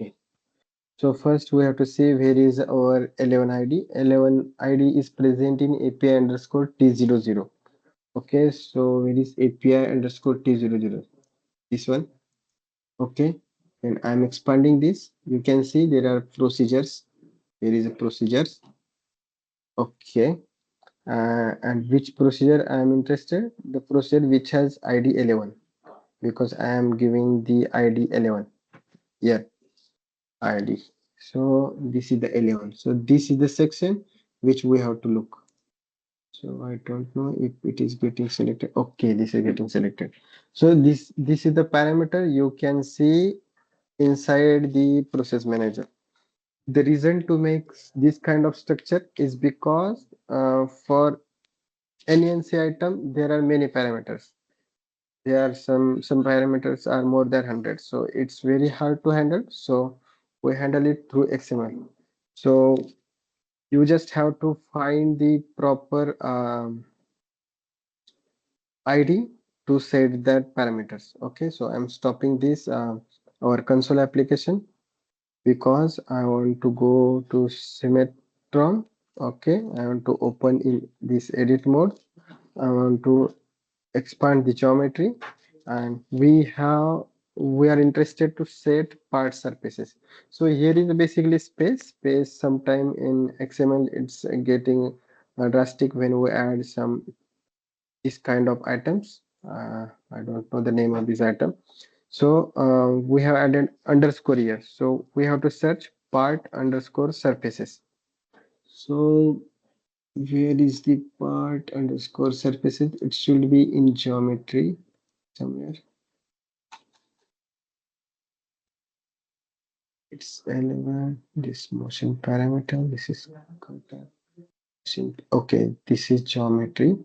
Okay. So first we have to see where is our 11 ID. 11 ID is present in API underscore T00. Okay, so where is API underscore T00? This one. Okay, and I'm expanding this. You can see there are procedures. There is a procedures. Okay, and which procedure I am interested? The procedure which has ID 11 because I am giving the ID 11. Yeah, ID. So this is the 11. So this is the section which we have to look. So I don't know if it is getting selected. Okay, this is getting selected. So this is the parameter you can see inside the process manager. The reason to make this kind of structure is because for any NC item there are many parameters. There are some parameters are more than 100, so it's very hard to handle. So we handle it through XML. So you just have to find the proper ID to set that parameters. Okay, so I'm stopping this our console application because I want to go to Symmetron. Okay, I want to open in this edit mode. I want to expand the geometry, and we are interested to set part surfaces. So here is basically space. Sometime in XML it's getting drastic when we add some this kind of items. I don't know the name of this item. So we have added underscore here. So we have to search part underscore surfaces. So where is the part underscore surfaces? It should be in geometry somewhere. It's 11. This motion parameter. This is okay. This is geometry.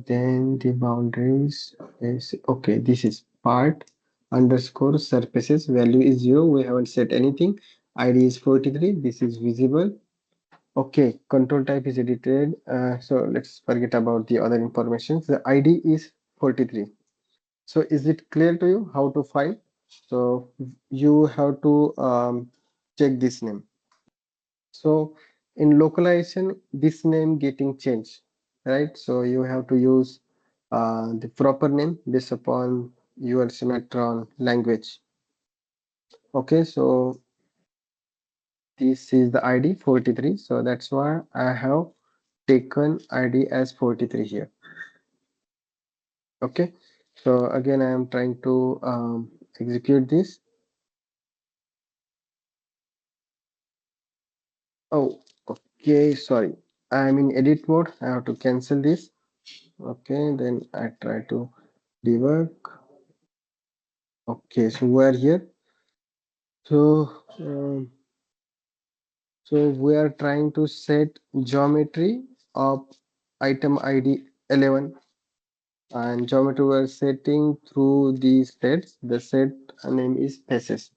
Then the boundaries is okay. This is part underscore surfaces. Value is 0. We haven't set anything. ID is 43. This is visible. Okay, control type is edited. So let's forget about the other information. The ID is 43. So is it clear to you how to find? So you have to check this name. So in localization, this name getting changed, right? So you have to use the proper name based upon your Symmetron language. Okay, so this is the ID 43. So that's why I have taken ID as 43 here. Okay, so again, I am trying to execute this. Oh, okay, sorry. I'm in edit mode. I have to cancel this. Okay, then I try to debug. Okay, so we're here. So, so we are trying to set geometry of item ID 11, and geometry we are setting through these sets. The set name is faces.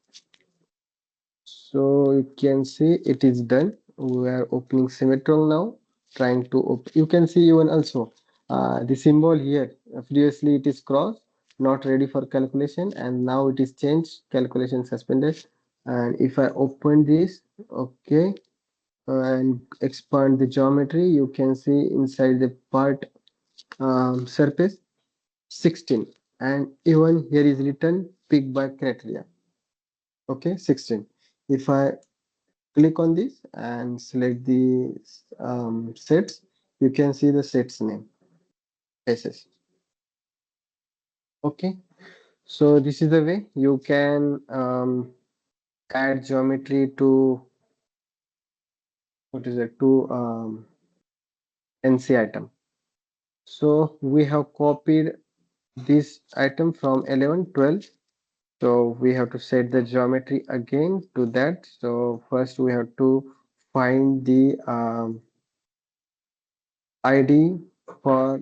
So you can see it is done. We are opening Symmetrical now, trying to open. You can see even also the symbol here. Previously it is cross, not ready for calculation, and now it is changed, calculation suspended. And if I open this, okay, and expand the geometry, you can see inside the part surface 16, and even here is written pick by criteria. Okay, 16. If I click on this and select the sets, you can see the sets name SS. Okay, so this is the way you can add geometry to what is it to NC item. So we have copied this item from 11 12. So we have to set the geometry again to that. So first we have to find the ID for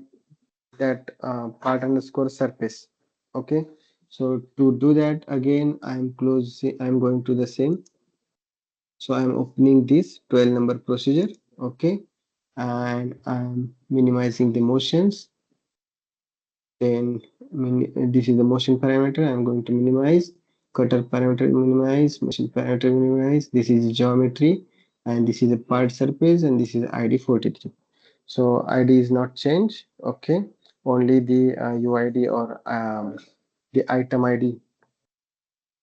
that part underscore surface. Okay, so to do that again, I'm going to the same. So I'm opening this 12 number procedure. Okay, and I'm minimizing the motions. Then this is the motion parameter. I'm going to minimize cutter parameter, minimize motion parameter, minimize. This is geometry, and this is the part surface, and this is ID 43. So ID is not changed. Okay, only the UID or the item ID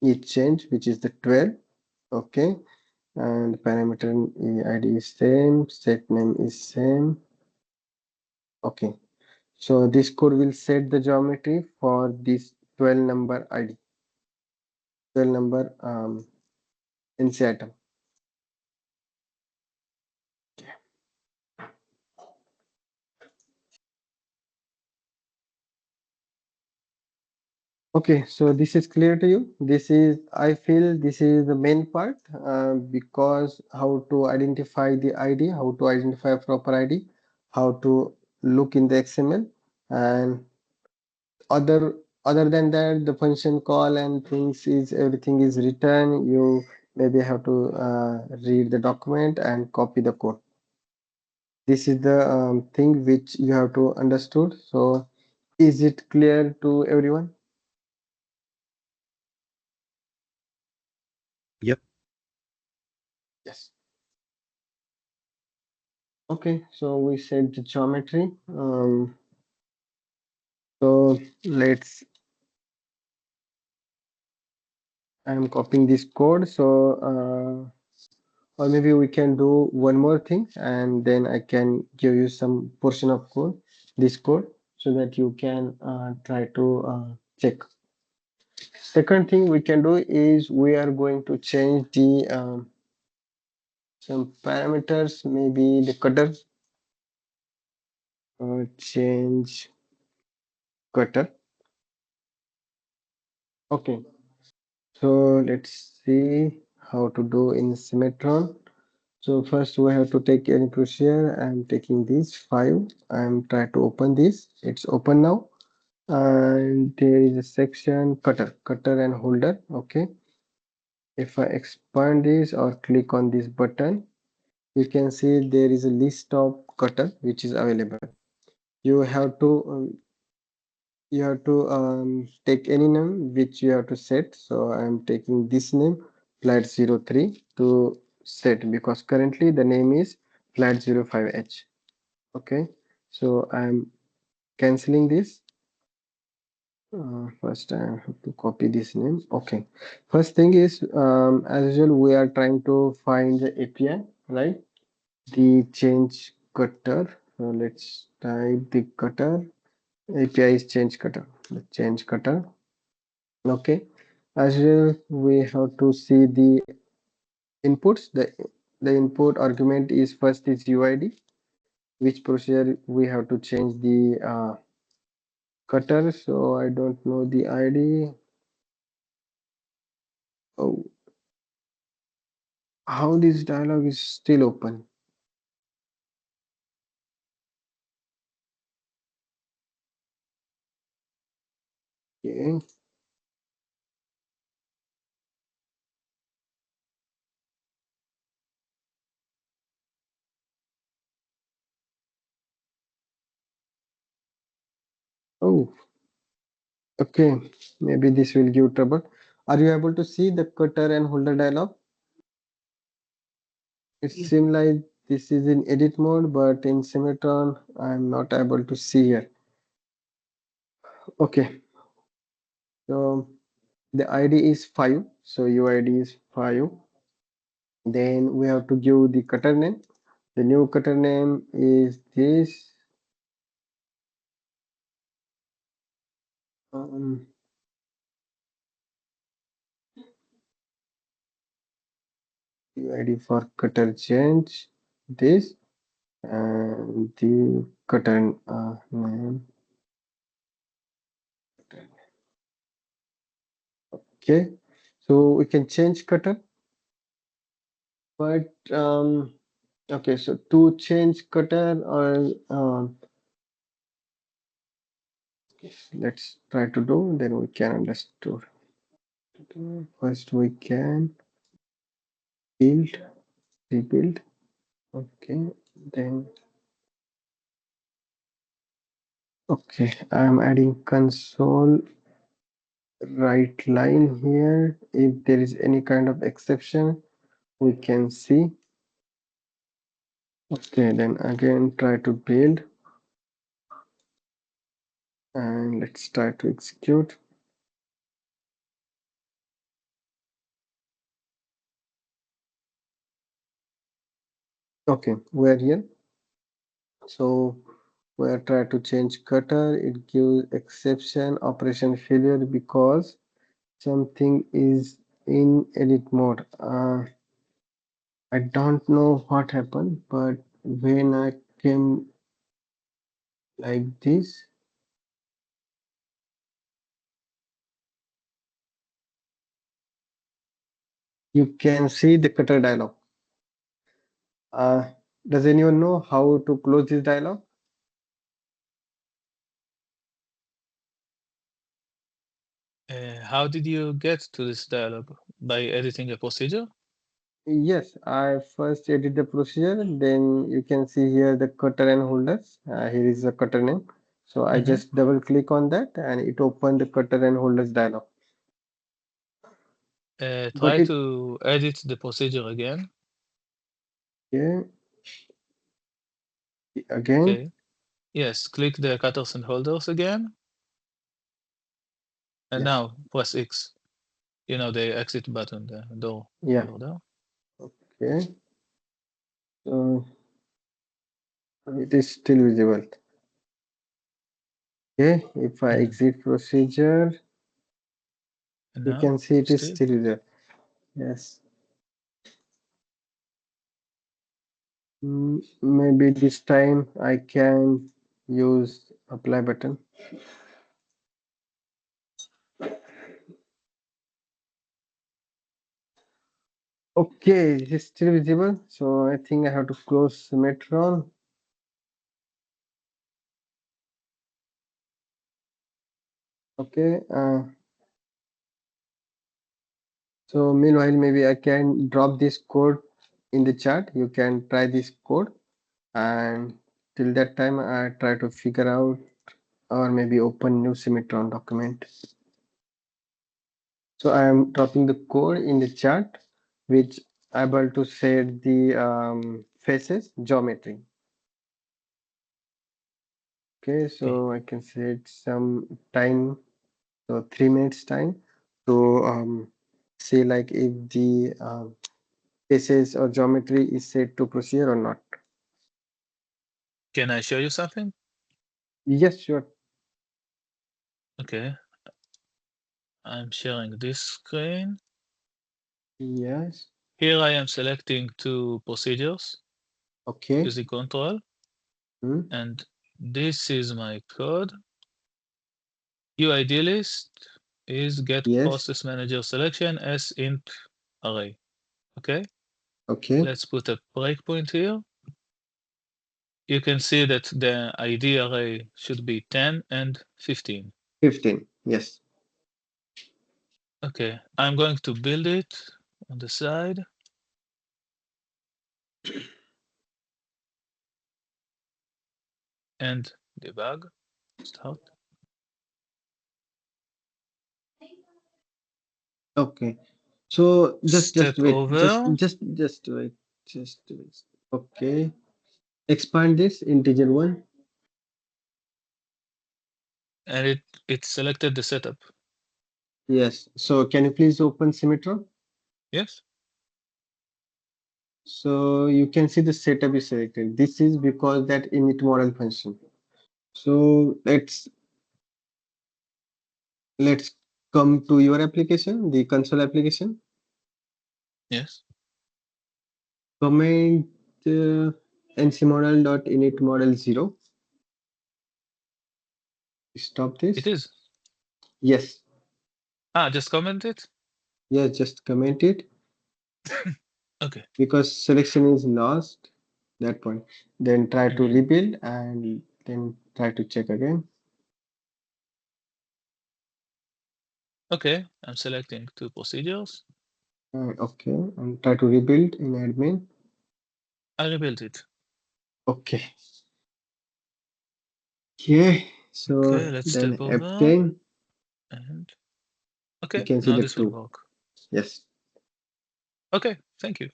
is changed, which is the 12. Okay, and parameter ID is same, set name is same. Okay, so this code will set the geometry for this 12 number ID, 12 number NC item. Okay, so this is clear to you. This is, I feel this is the main part because how to identify the ID, how to identify a proper ID, how to look in the XML, and other other than that, the function call and things is everything is written. You maybe have to read the document and copy the code. This is the thing which you have to understood. So is it clear to everyone? Yep. Yes. Okay, so we set the geometry. So let's, I'm copying this code. So, or maybe we can do one more thing and then I can give you some portion of code, this code, so that you can try to check. Second thing we can do is we are going to change the some parameters, maybe the cutter, change cutter. Okay, so let's see how to do in Symmetron. So first we have to take any procedure. I'm taking this 5. I'm trying to open this. It's open now. And there is a section cutter and holder. Okay. If I expand this or click on this button, you can see there is a list of cutter which is available. You have to take any name which you have to set. So I'm taking this name flat 03 to set because currently the name is flat 05H. Okay, so I'm canceling this. First I have to copy this name. Okay, first thing is as usual we are trying to find the API, right? The change cutter. So let's type the cutter. API is change cutter. The change cutter. Okay, as well we have to see the inputs. The input argument is first is UID, which procedure we have to change the cutter. So I don't know the ID. Oh, how this dialog is still open? Okay. Oh, okay. Maybe this will give trouble. Are you able to see the cutter and holder dialog? It seems like this is in edit mode, but in Symmetron, I'm not able to see here. Okay, so the ID is 5, so UID is 5. Then we have to give the cutter name. The new cutter name is this. Um, UID for cutter change. This and the cutter name. Okay, so we can change cutter, but okay, so to change cutter or let's try to do, then we can understand. First we can build, rebuild. Okay, then okay, I'm adding console right line here. If there is any kind of exception, we can see. Okay, then again try to build and let's try to execute. Okay, we're here. So we're trying to change cutter. It gives exception operation failure because something is in edit mode. I don't know what happened, but when I came like this, you can see the cutter dialog. Uh, does anyone know how to close this dialog? How did you get to this dialog? By editing a procedure? Yes, I first edit the procedure, then you can see here the cutter and holders. Here is the cutter name. So I Mhm. just double click on that and it opened the cutter and holders dialog. But Try it, to edit the procedure again. yeah, again, Okay. Yes, click the cutters and holders again, and yeah, now press X. You know, the exit button, the door yeah, over there. okay. So it is still visible. Okay, if I Mm. exit procedure, And you now, can see it is still. still visible. Yes. Maybe this time I can use apply button. Okay, it is still visible. So I think I have to close Metron. Okay. So meanwhile, maybe I can drop this code in the chat. You can try this code, and till that time I try to figure out or maybe open new Symmetron document. So I am dropping the code in the chat, which able to set the faces geometry. Okay, Okay. so I can set some time, so 3 minutes time to see like if the faces or geometry is set to proceed or not. Can I show you something? Yes, sure. Okay. I'm sharing this screen. Yes. Here I am selecting two procedures Okay. using control, Hmm. and this is my code. UID list is get Yes. process manager selection as int array. Okay, Okay. let's put a breakpoint here. You can see that the ID array should be 10 and 15. 15. Yes. Okay, I'm going to build it on the side and debug. Start. Okay. So just Step wait. Just over, just just wait. Just wait. Okay. Expand this integer one. and it selected the setup. Yes. So can you please open Symmetron? Yes. So you can see the setup is selected. This is because that init model function. So let's come to your application, the console application. Yes. Comment nc model 0. Stop It this. is. Yes. Just comment it. Yes, just comment it Okay. because selection is lost. That point. Then try to Mhm. rebuild and then try to check again. Okay, I'm selecting two procedures. Okay, and try to rebuild in admin. I rebuilt it. Okay. Okay. So Okay, let's then step over F10, and you okay, can see now the this will two. work. Yes. Okay, thank you.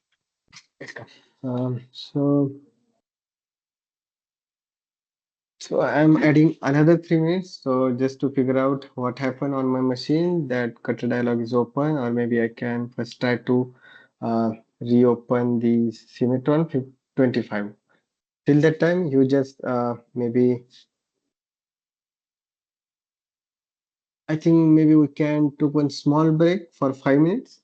Welcome. So I'm adding another 3 minutes. So just to figure out what happened on my machine, that cutter dialog is open, or maybe I can first try to uh, reopen the Symmetron 25. Till that time, you just maybe I think maybe we can took one small break for 5 minutes.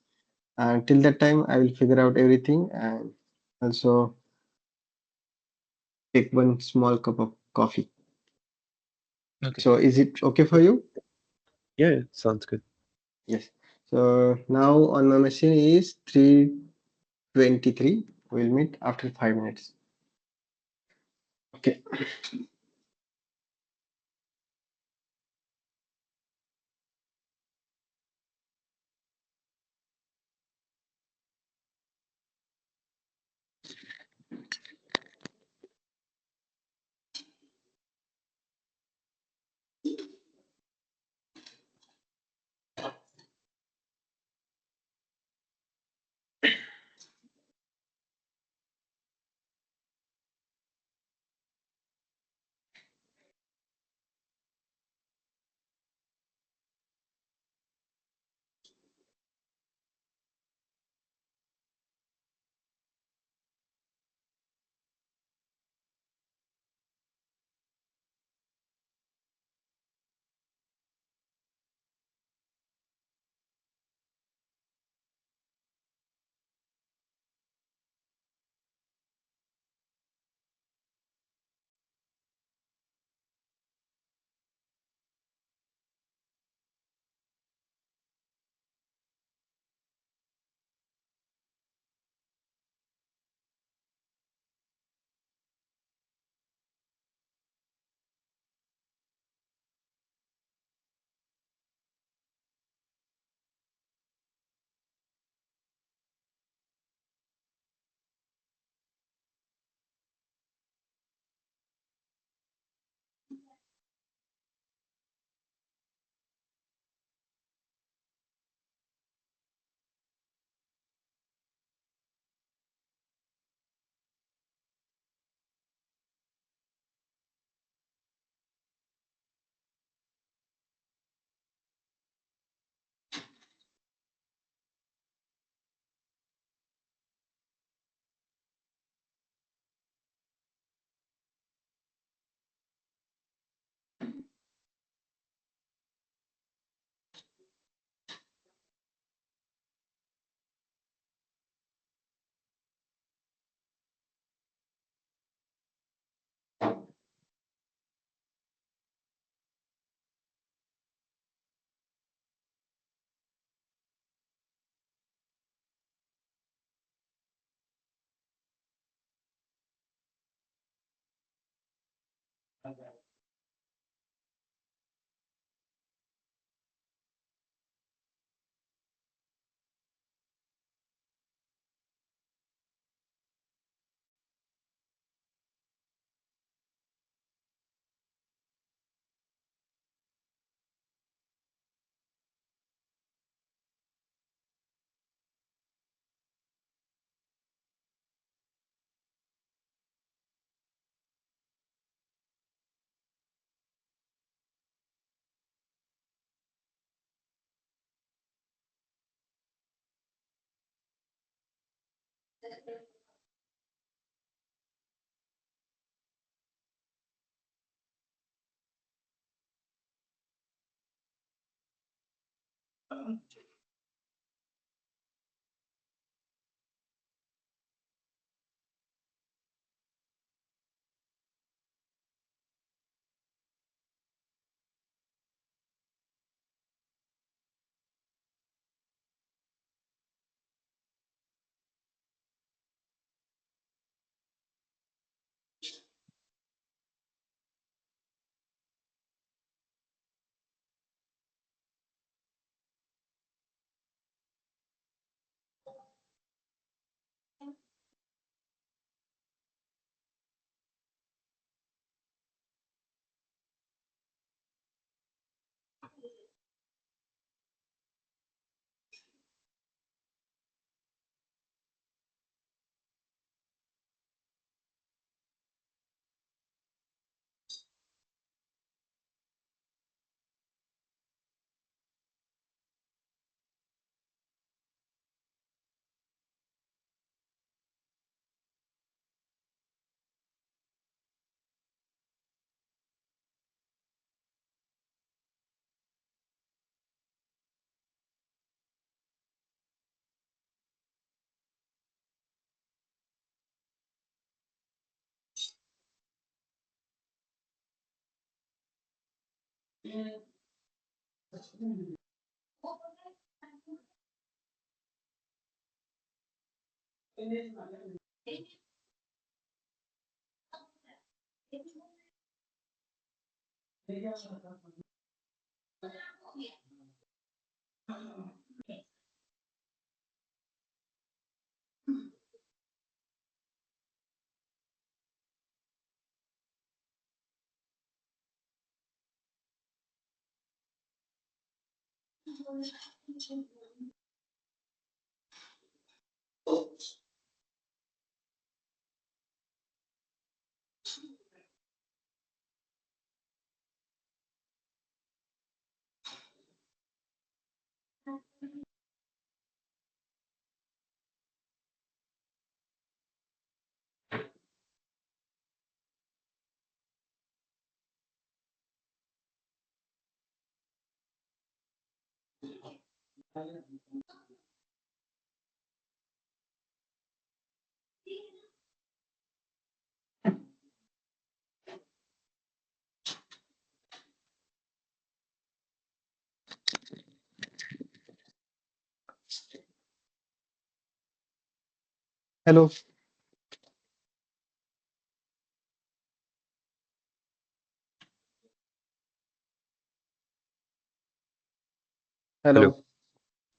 And till that time, I will figure out everything and also take one small cup of coffee. Okay. So is it okay for you? Yeah, sounds good. Yes. So now on my machine is 3:23. We'll meet after 5 minutes. Okay. Hello, Hello. hello.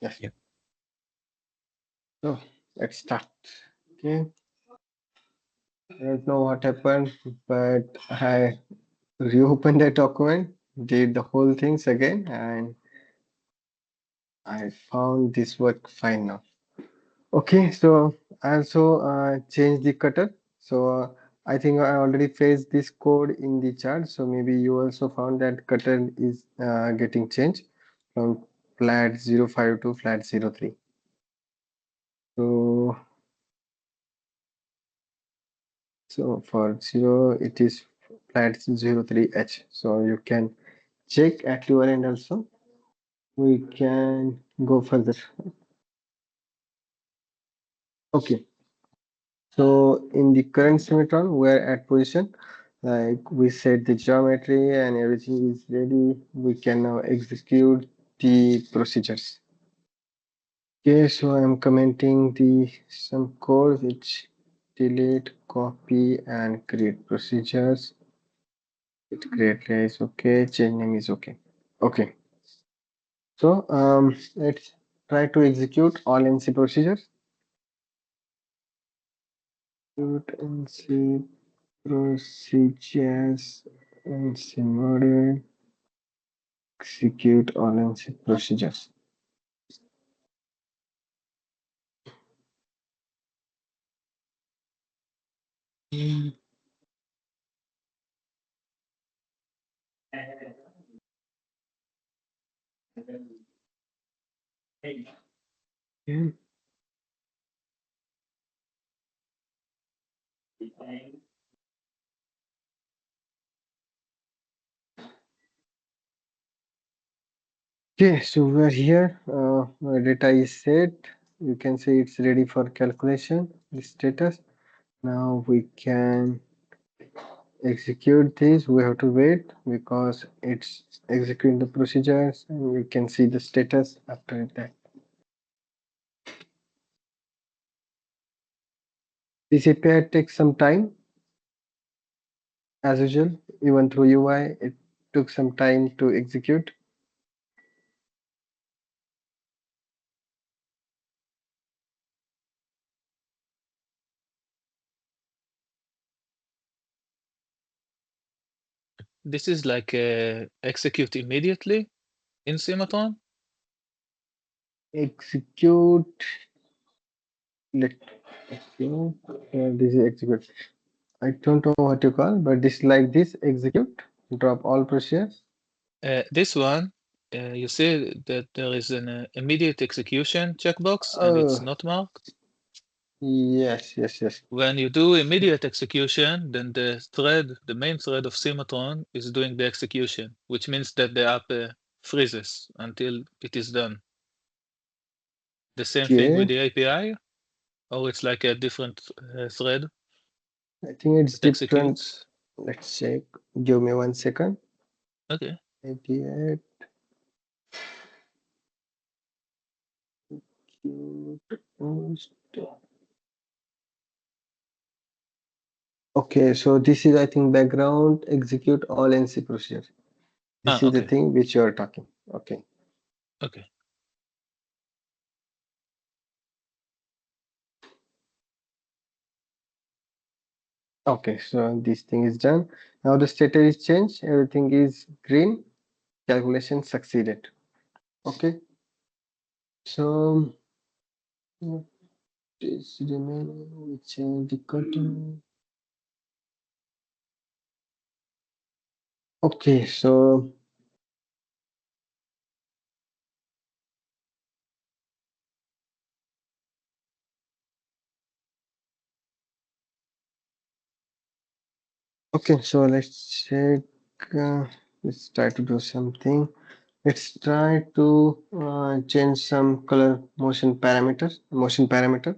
Yes. Yeah. So let's start. Okay. I don't know what happened, but I reopened the document, did the whole things again, and I found this work fine now. Okay, so I also changed the cutter. So I think I already faced this code in the chart. So maybe you also found that cutter is getting changed from flat 05 to flat 03. So for 0, it is flat 03H. So you can check at your end also. We can go further. Okay. So in the current symmetron, we're at position. Like we set the geometry and everything is ready. We can now execute the procedures. Okay, so I'm commenting the some code which delete, copy, and create procedures. It create is okay. Change name is okay. Okay. So let's try to execute all NC procedures. Execute NC procedures. NC model. Execute all NC procedures. Mm. Okay, so we're here. Our data is set. You can see it's ready for calculation. The status. Now we can execute this. We have to wait because it's executing the procedures, and we can see the status after that. This API takes some time, as usual. Even through UI, it took some time to execute. This is like execute immediately in Sematon. Execute. Let execute. This is execute. I don't know what you call, but this like this execute. Drop all procedures. This one, you see that there is an immediate execution checkbox and it's Oh, not marked. yes, yes, yes. When you do immediate execution, then the main thread of Symmatron is doing the execution, which means that the app freezes until it is done. The same thing with Okay. the API, or it's like a different thread I think it's that different. executes. Let's check. Give me 1 second. Okay. 88. Execute post. Okay, so this is I think background execute all NC procedure. This Ah, is the okay. thing which you are talking. Okay. Okay. Okay, so this thing is done. Now the status is changed. Everything is green. Calculation succeeded. Okay. So what is remaining? We change the cutting. Okay, so okay, so let's check. Uh, let's try to do something. Let's try to change some color motion parameters. Motion parameter.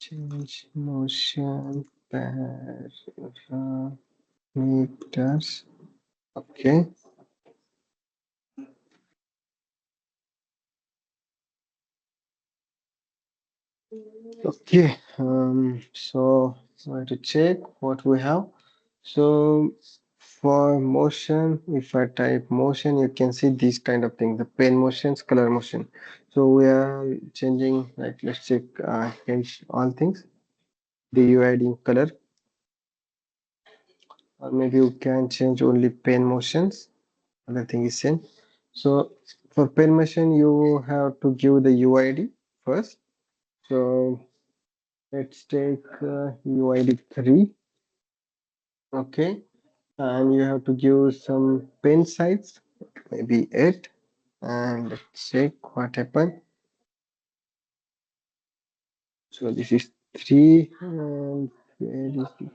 Change motion parameters. Okay. Okay. So I have to check what we have. So for motion, if I type motion, you can see these kind of things, the pen motions, color motion. So we are changing, like let's check change all things, the UID color, or maybe you can change only pen motions. Other thing is same. So for pen motion, you have to give the UID first. So let's take UID 3. Okay. And you have to give some pen size, maybe 8. And let's check what happened. So this is 3, and where is the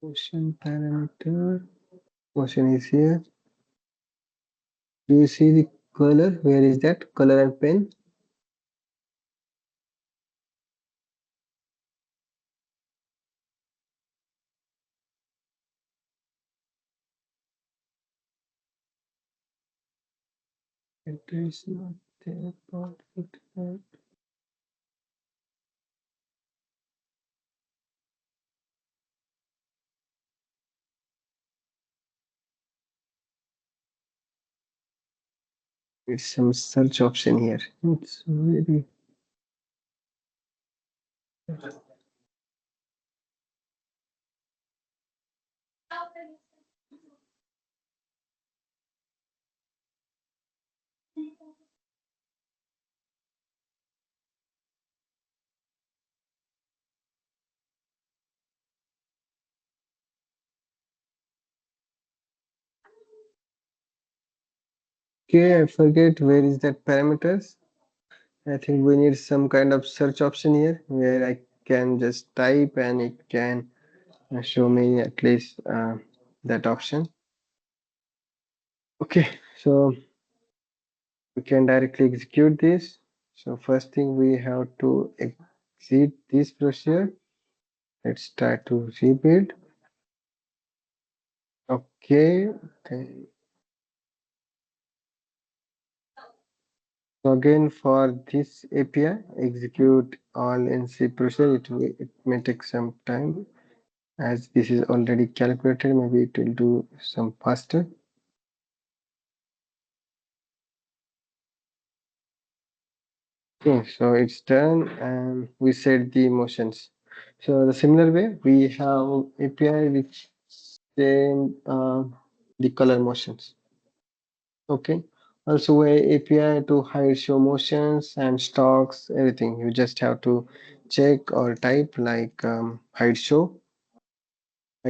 motion parameter? Motion is here. Do you see the color? Where is that color and pen? It is not there. Perfect. It's some search option here. It's very okay. I forget where is that parameters. I think we need some kind of search option here where I can just type and it can show me at least that option. Okay, so we can directly execute this. So first thing we have to exit this procedure. Let's try to rebuild. Okay, then so again for this API, execute all NC procedure. It may take some time as this is already calculated. Maybe it will do some faster. Okay, so it's done and we set the motions. So the similar way we have API which send the color motions. Okay. Also a API to hide show motions and stocks, everything. You just have to check or type like hide show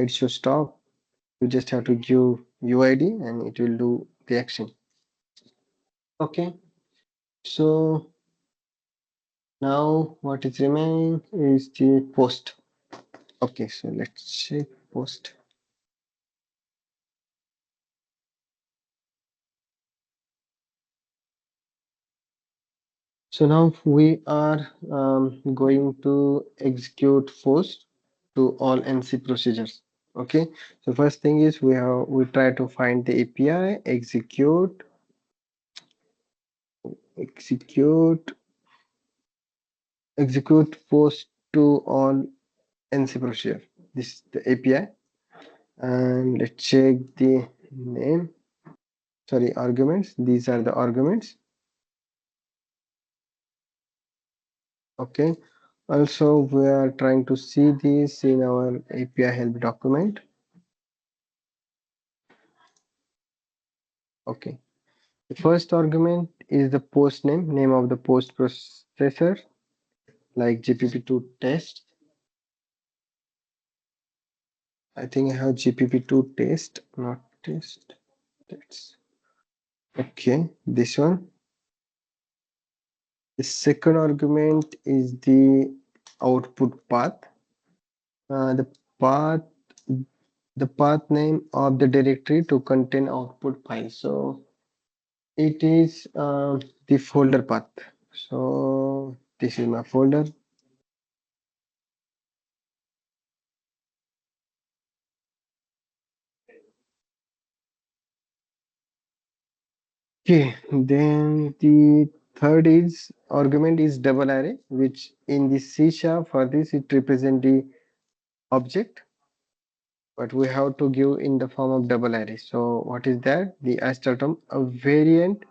stock. You just have to give UID and it will do the action. Okay. So now what is remaining is the post. Okay, so let's check post. So now we are going to execute post to all NC procedures. Okay, so first thing is we try to find the API, execute, execute post to all NC procedure. This is the API, and let's check the name. Sorry, arguments. These are the arguments. Okay. Also, we are trying to see this in our API help document. Okay. The first argument is the post name of the post processor, like GPP2 test. I think I have GPP2 test, not test. That's okay. This one. The second argument is the output path. The path, the path name of the directory to contain output file. So it is the folder path. So this is my folder. Okay, then the third is argument is double array, which in the C sharp for this it represent the object, but we have to give in the form of double array. So what is that? The astratum, a variant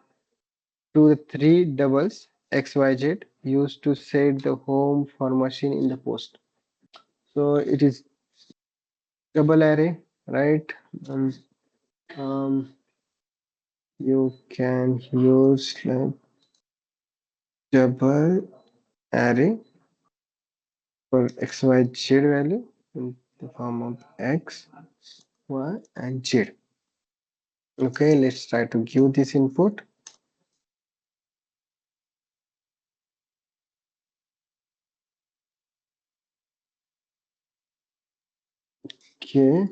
to the three doubles XYZ used to set the home for machine in the post. So it is double array, right? Um, um, you can use like double array for XYZ value in the form of X, Y, and Z. Okay, let's try to give this input. Okay,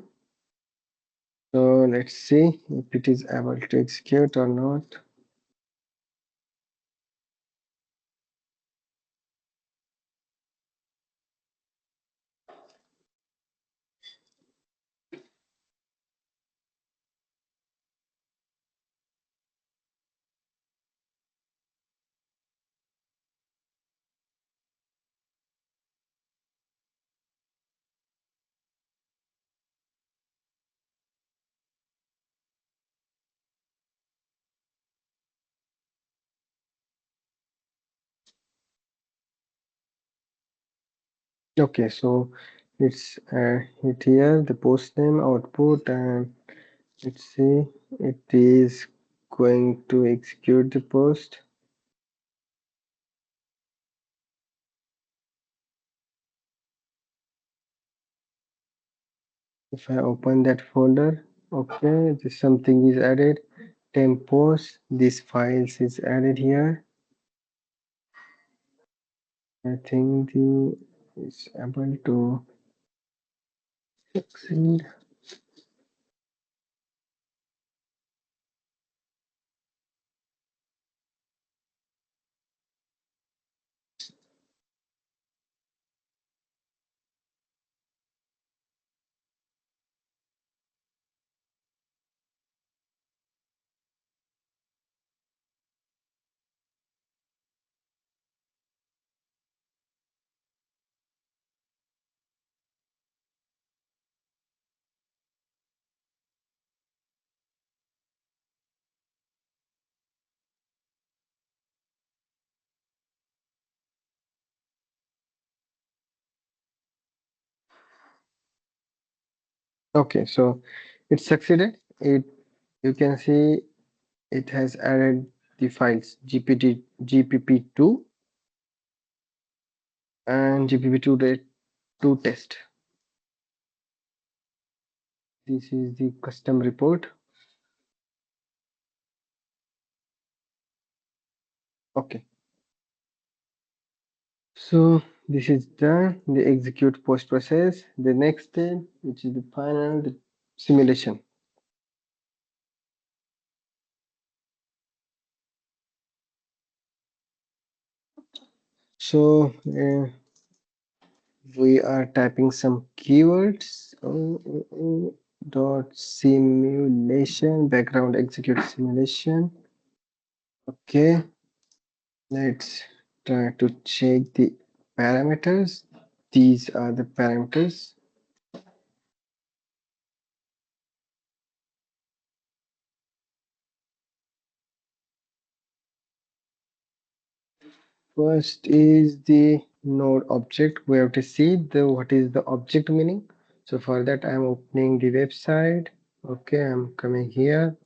so let's see if it is able to execute or not. Okay, so it's it here the post name output, and let's see, it is going to execute the post. If I open that folder, okay, this something is added. Temp post, this files is added here. I think the is able to succeed. Okay, so it succeeded. It, you can see it has added the files gpp2 and gpp2 test. This is the custom report. Okay, so this is done. The execute post process. The next step, which is the final, the simulation. So we are typing some keywords. Dot simulation background execute simulation. Okay, let's try to check the parameters. These are the parameters. First is the node object. We have to see the what is the object meaning. So for that, I'm opening the website. Okay, I'm coming here.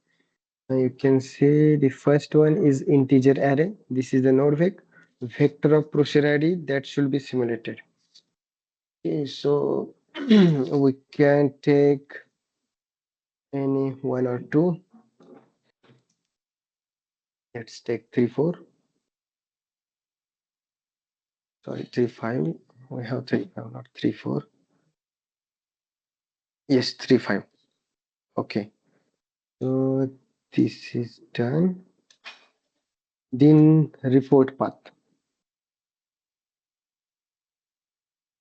Now you can see the first one is integer array. This is the node vector of procedure ID that should be simulated. Okay, so we can take any one or two. Let's take 3, 4. Sorry, 3, 5. We have 3, 5, not 3, 4. Yes, 3, 5. Okay, so this is done. Then report path.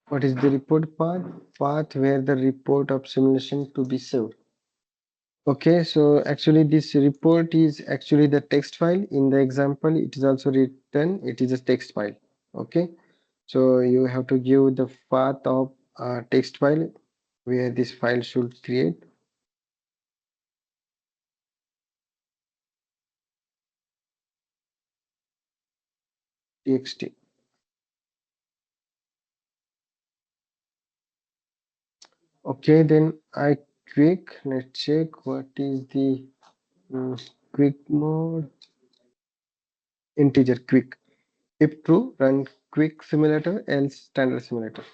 What is the report path? Path where the report of simulation to be saved. Okay, so actually this report is actually the text file. In the example, it is also written, it is a text file. Okay, so you have to give the path of text file where this file should create. Txt. Okay, then I quick. Let's check what is the quick mode. Integer quick. If true, run quick simulator, else standard simulator.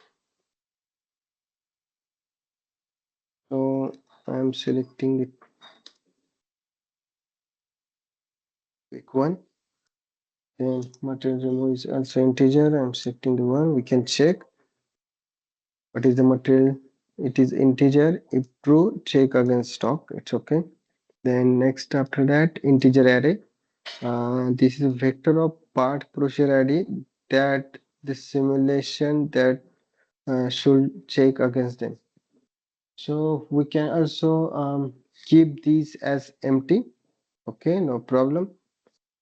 So I'm selecting the quick one. Then material remove is also integer. I'm selecting the one. We can check what is the material. It is integer. If true, check against stock. It's okay. Then next after that, integer array. This is a vector of part procedure ID that the simulation that should check against them. So we can also keep these as empty. Okay, no problem.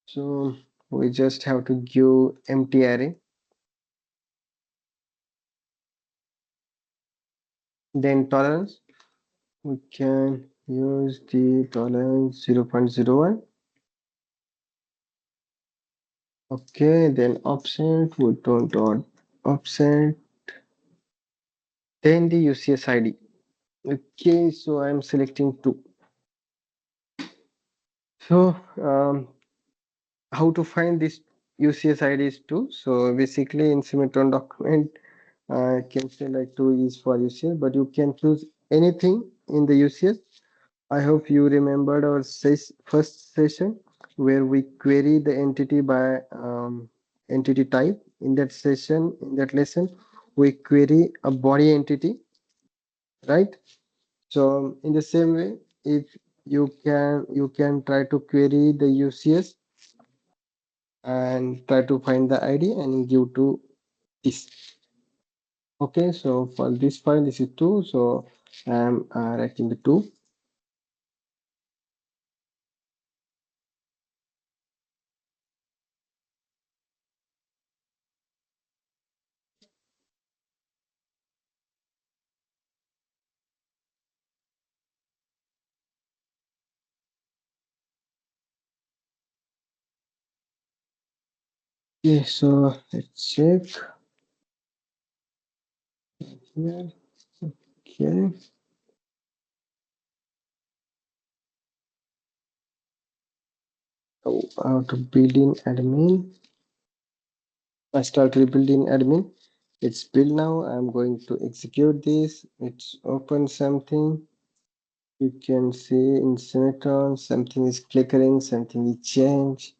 So we just have to give empty array. Then tolerance, we can use the tolerance 0.01. Okay, then offset, we don't want offset. then the UCS ID. Okay, so I'm selecting two. So how to find this UCS IDs too? So basically in Symmetron document, I can say like two is for UCS, but you can choose anything in the UCS. I hope you remembered our first session where we query the entity by entity type. In that session, in that lesson, we query a body entity, right? So in the same way, if you can try to query the UCS and try to find the ID and give to this. Okay, so for this file, this is two. So I'm writing the two. Okay, so let's check here. Okay. So to build in admin, I start rebuilding admin. It's built now. I'm going to execute this. It's open something. You can see in Symmetron something is flickering, something is changed.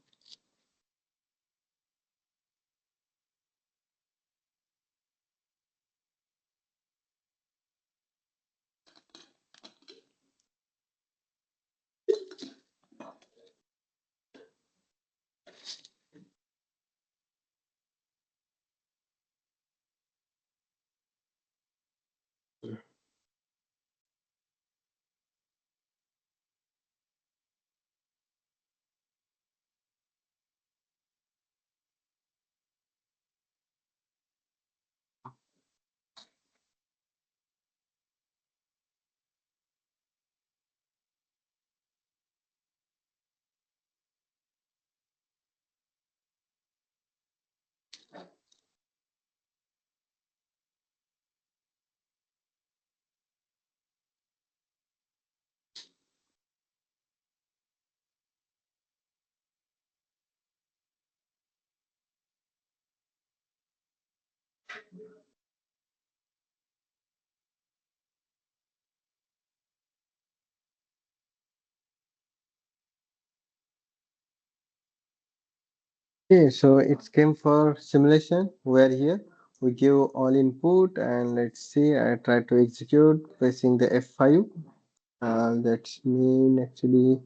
Okay, so it came for simulation. Where here we give all input and let's see. I try to execute pressing the F5. That's mean actually.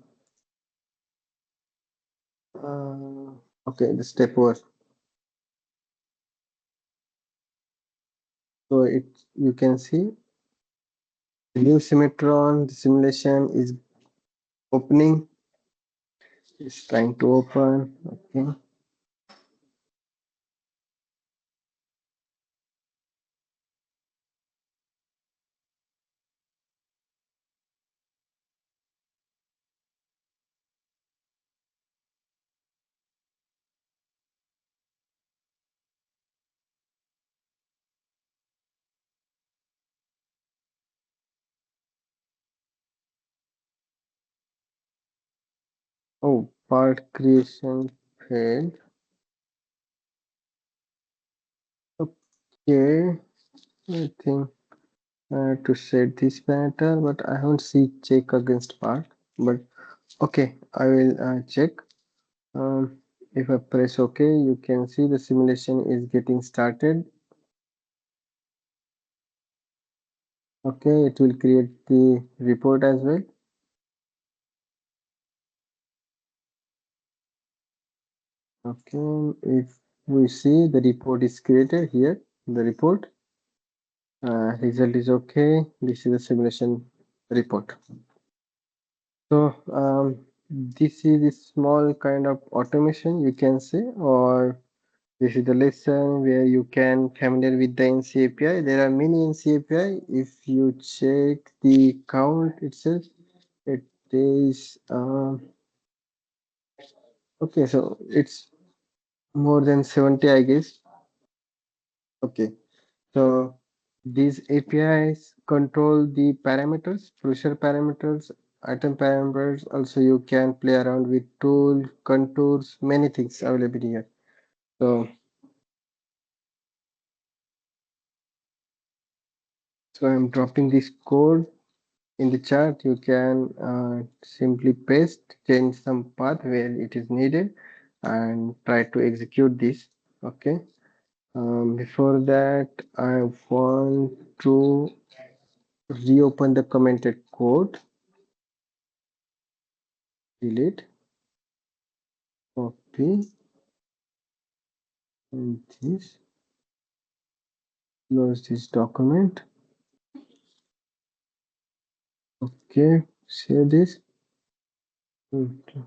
Uh, okay, the step was so it you can see the new Symmetron. The simulation is opening. It's trying to open. Okay. Oh, part creation failed. Okay, I think to set this matter, but I haven't see check against part. But okay, I will check. If I press OK, you can see the simulation is getting started. Okay, it will create the report as well. Okay, if we see the report is created here, the report result is okay. This is the simulation report. So this is a small kind of automation you can say, or this is the lesson where you can familiar with the NC API. There are many NC API. If you check the count itself, it is okay. So it's more than 70, I guess. Okay. So These APIs control the parameters, crucial parameters, item parameters. Also, you can play around with tool, contours, many things available here. So, so I'm dropping this code in the chart. You can simply paste, change some path where it is needed, and try to execute this. Okay. Before that, I want to reopen the commented code, delete, copy, and this, close this document. Okay, save this. Okay,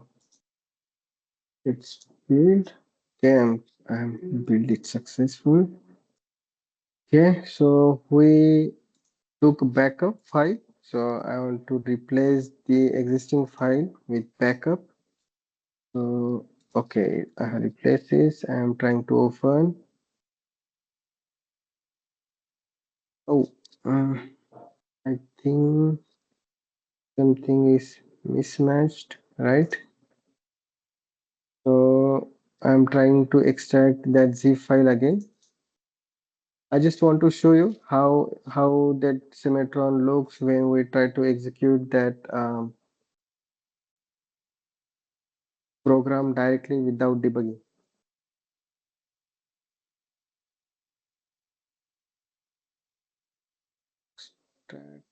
it's built. Okay, I'm built it successful. Okay, so we took backup file. So I want to replace the existing file with backup. So okay, I have replaced this. I am trying to open. Oh, uh, I think something is mismatched, right? So I'm trying to extract that zip file again. I just want to show you how that Symmetron looks when we try to execute that program directly without debugging.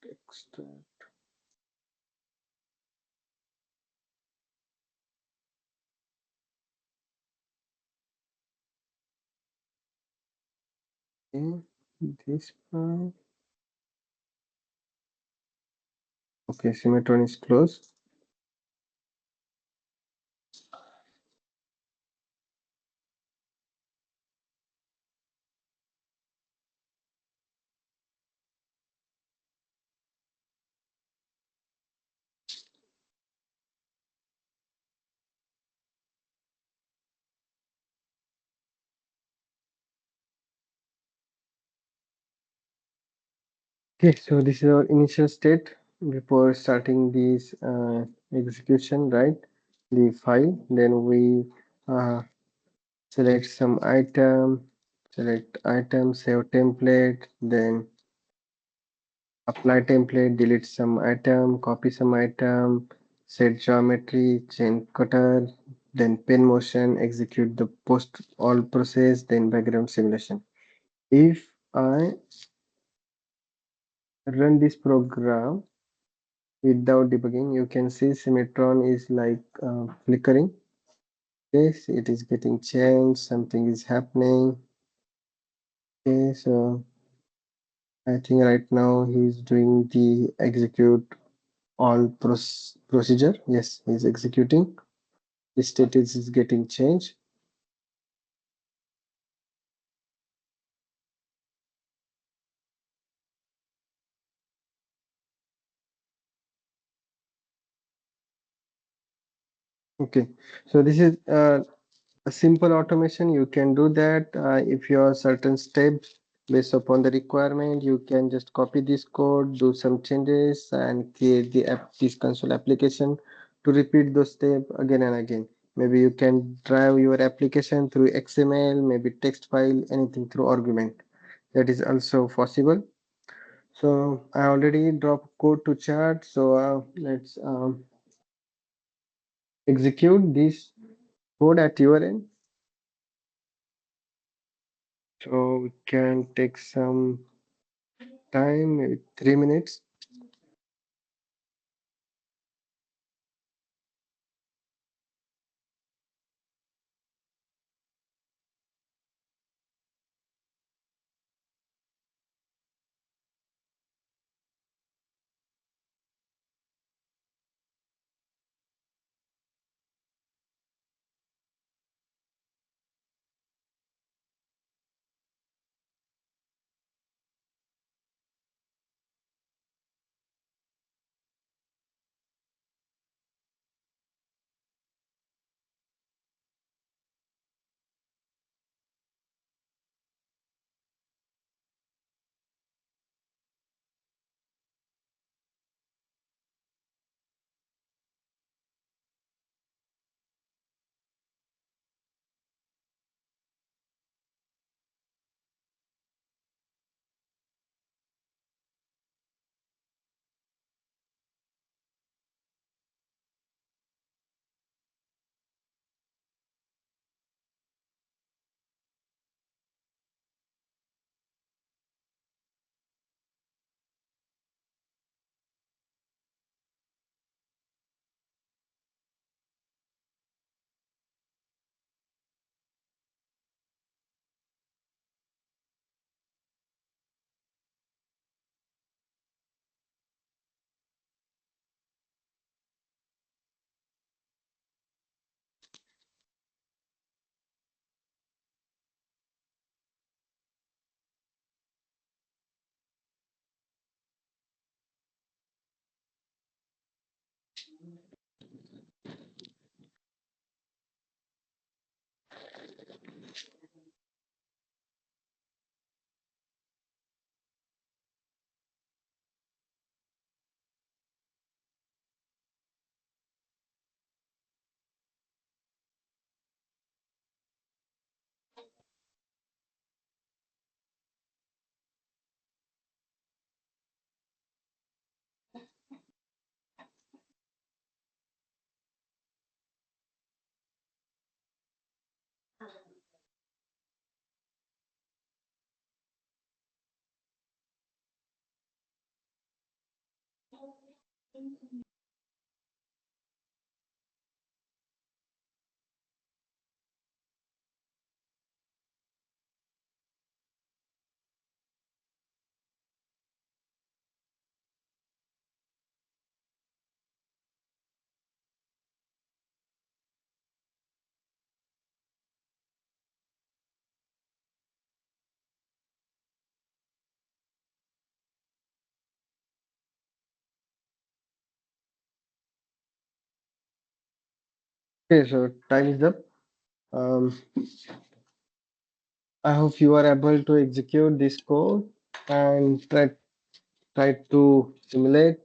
Extract. Okay, this file. Okay, Symmetron is closed. Okay, so this is our initial state before starting this execution, right? The file. Then we uh, select some item, select item, save template, then apply template, delete some item, copy some item, set geometry, change cutter, then pen motion, execute the post all process, then background simulation. If I run this program without debugging, you can see Symmetron is like flickering. Yes, it is getting changed, something is happening. Okay, so I think right now he's doing the execute all procedure. Yes, he's executing. The status is getting changed. Okay, so this is a simple automation. You can do that if you have certain steps based upon the requirement. You can just copy this code, do some changes, and create the app, this console application to repeat those steps again and again. Maybe you can drive your application through XML, maybe text file, anything through argument. That is also possible. So I already dropped code to chart. So let's execute this code at your end. So we can take some time, maybe 3 minutes. Okay, so time is up. Um, I hope you are able to execute this code and try to simulate.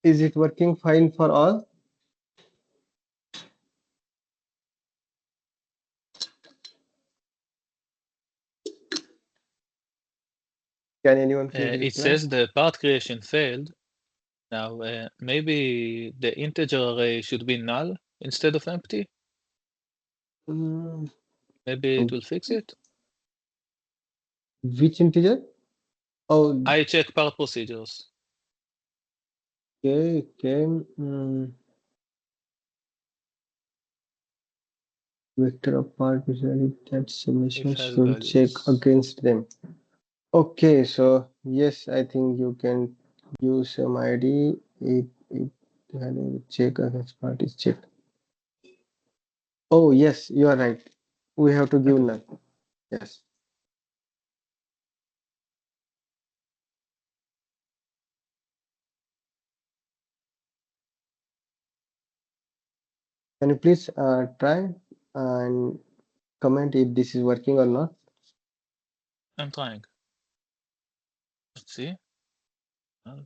Is it working fine for all? Can anyone please It reply? says the part creation failed. Now, maybe the integer array should be null instead of empty. Mm, Maybe it will fix it. which integer? Oh, I check part procedures. okay, okay. Vector of part visually that simulation If has should check values. against them. Okay, so yes, I think you can use some ID if check against part is checked. Oh yes, you are right. We have to give Okay. none. Yes. Can you please try and comment if this is working or not? I'm trying. Let's see. Uh,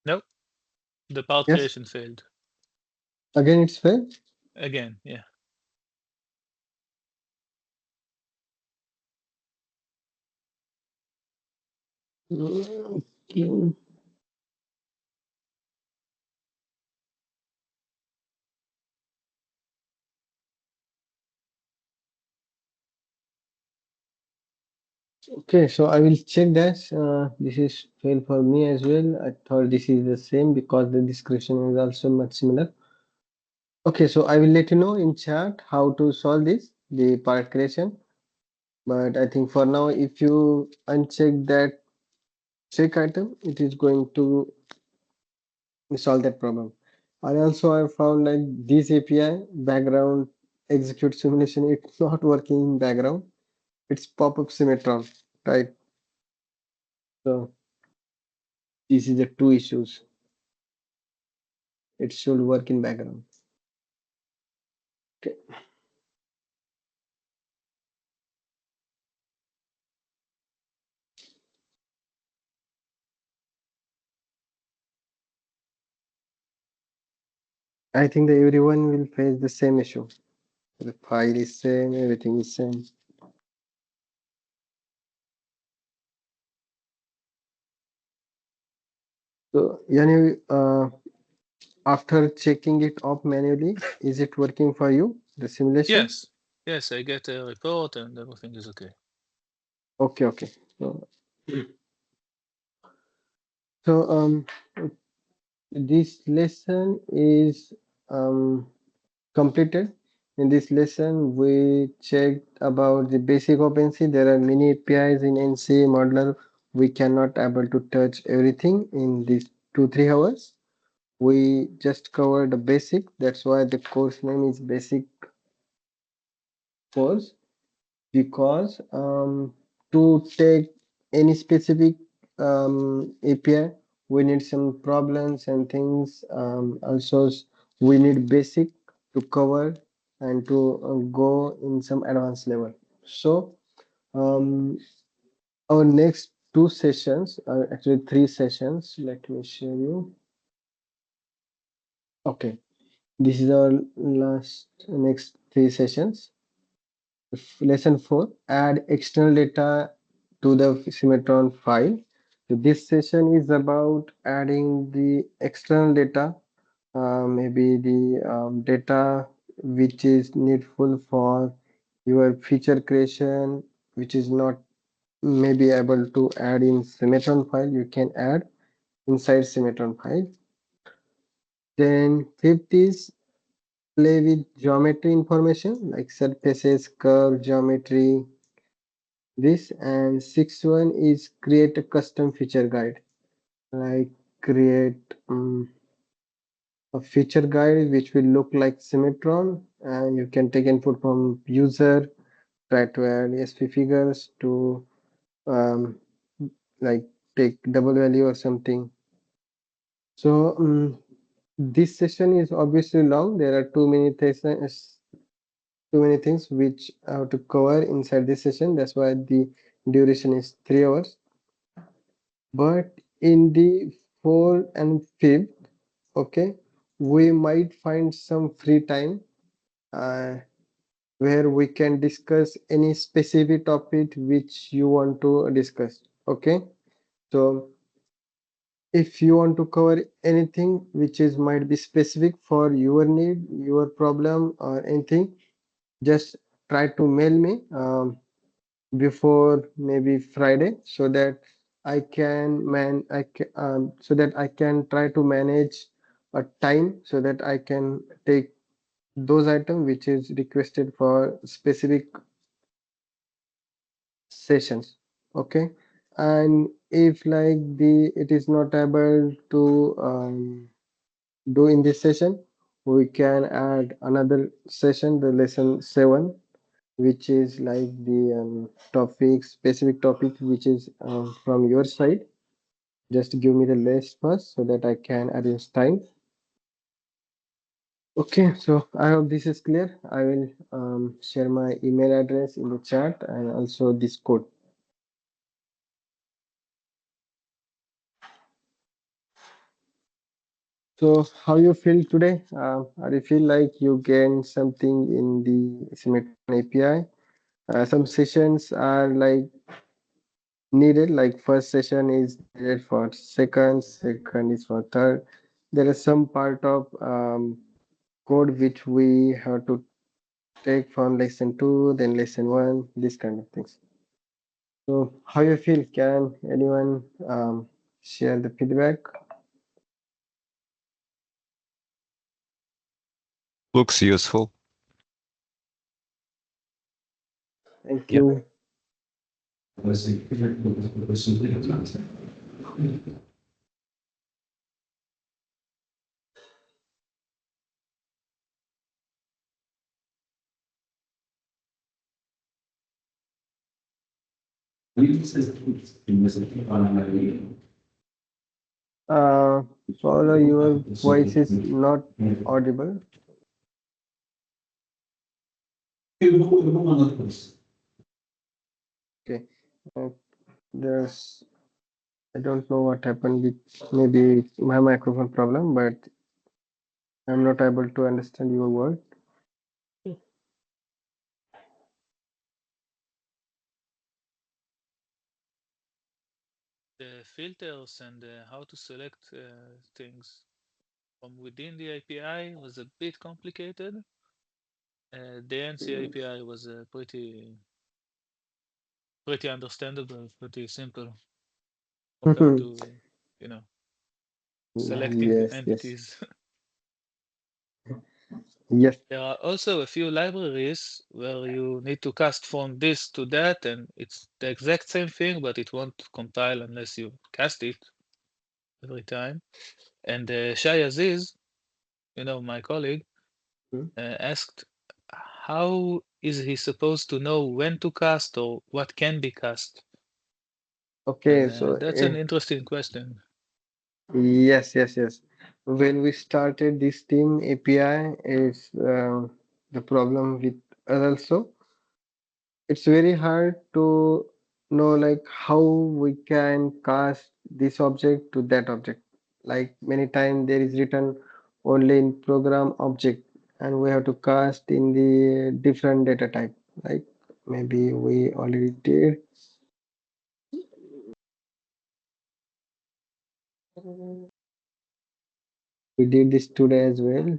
nope. The part Yes. creation failed. Again, it's failed. Again, yeah. Okay. Okay, so I will check that. This is fail for me as well. I thought this is the same because the description is also much similar. Okay, so I will let you know in chat how to solve this, the part creation. But I think for now, if you uncheck that check item, it is going to solve that problem. And also I found like this API background execute simulation, it's not working in background. It's pop-up symmetron, right? So this is the two issues. It should work in background. Okay. I think that everyone will face the same issue. The file is same, everything is same. So, Yani, after checking it off manually, is it working for you, the simulation? Yes. Yes, I get a report and everything is okay. Okay, okay. So, so this lesson is completed. In this lesson, we checked about the basic OpenC. There are many APIs in NC, modular we cannot able to touch everything in these 2 3 hours. We just cover the basic. That's why the course name is basic course, because to take any specific API, we need some problems and things. Also, we need basic to cover and to go in some advanced level. So, um, our next 2 sessions are actually 3 sessions. Let me show you. Okay, this is our last next 3 sessions. Lesson 4, add external data to the Symmetron file. So this session is about adding the external data, maybe the data which is needful for your feature creation, which is not maybe able to add in Symmetron file. You can add inside Symmetron file. Then fifth is play with geometry information like surfaces, curve, geometry, this. And sixth one is create a custom feature guide, like create a feature guide which will look like Symmetron, and you can take input from user, try to add SP figures to um, like take double value or something. So this session is obviously long. There are too many things which I have to cover inside this session. That's why the duration is 3 hours. But in the fourth and fifth, okay, we might find some free time uh, where we can discuss any specific topic which you want to discuss. Okay, so if you want to cover anything which is might be specific for your need, your problem, or anything, just try to mail me before maybe Friday, so that so that I can try to manage a time so that I can take those items which is requested for specific sessions. Okay, and if like the it is not able to do in this session, we can add another session, the lesson 7, which is like the topic, specific topic which is from your side. Just give me the list first so that I can arrange time. Okay, so I hope this is clear. I will share my email address in the chat and also this code. So how you feel today? Or you feel like you gain something in the Symmetron API? Some sessions are like needed, like first session is needed for second is for third. There is some part of code which we have to take from lesson 2, then lesson 1, this kind of things. So how you feel? Can anyone share the feedback? Looks useful. Thank Yeah. you. Uh, Follow, your voice is not audible. Okay. Uh, there's I don't know what happened with maybe my microphone problem, but I'm not able to understand your word. The filters and how to select things from within the API was a bit complicated. The NC API was pretty understandable, pretty simple compared to, you know, selecting Yes, yes. entities. Yes. There are also a few libraries where you need to cast from this to that, and it's the exact same thing, but it won't compile unless you cast it every time. And Shai Aziz, my colleague, Hmm. asked how is he supposed to know when to cast or what can be cast? Okay, And so that's an interesting question. yes, yes, yes. When we started this team API is the problem with us also. It's very hard to know like how we can cast this object to that object. Like many times there is written only in program object and we have to cast in the different data type. Like maybe we already did. We did this today as well.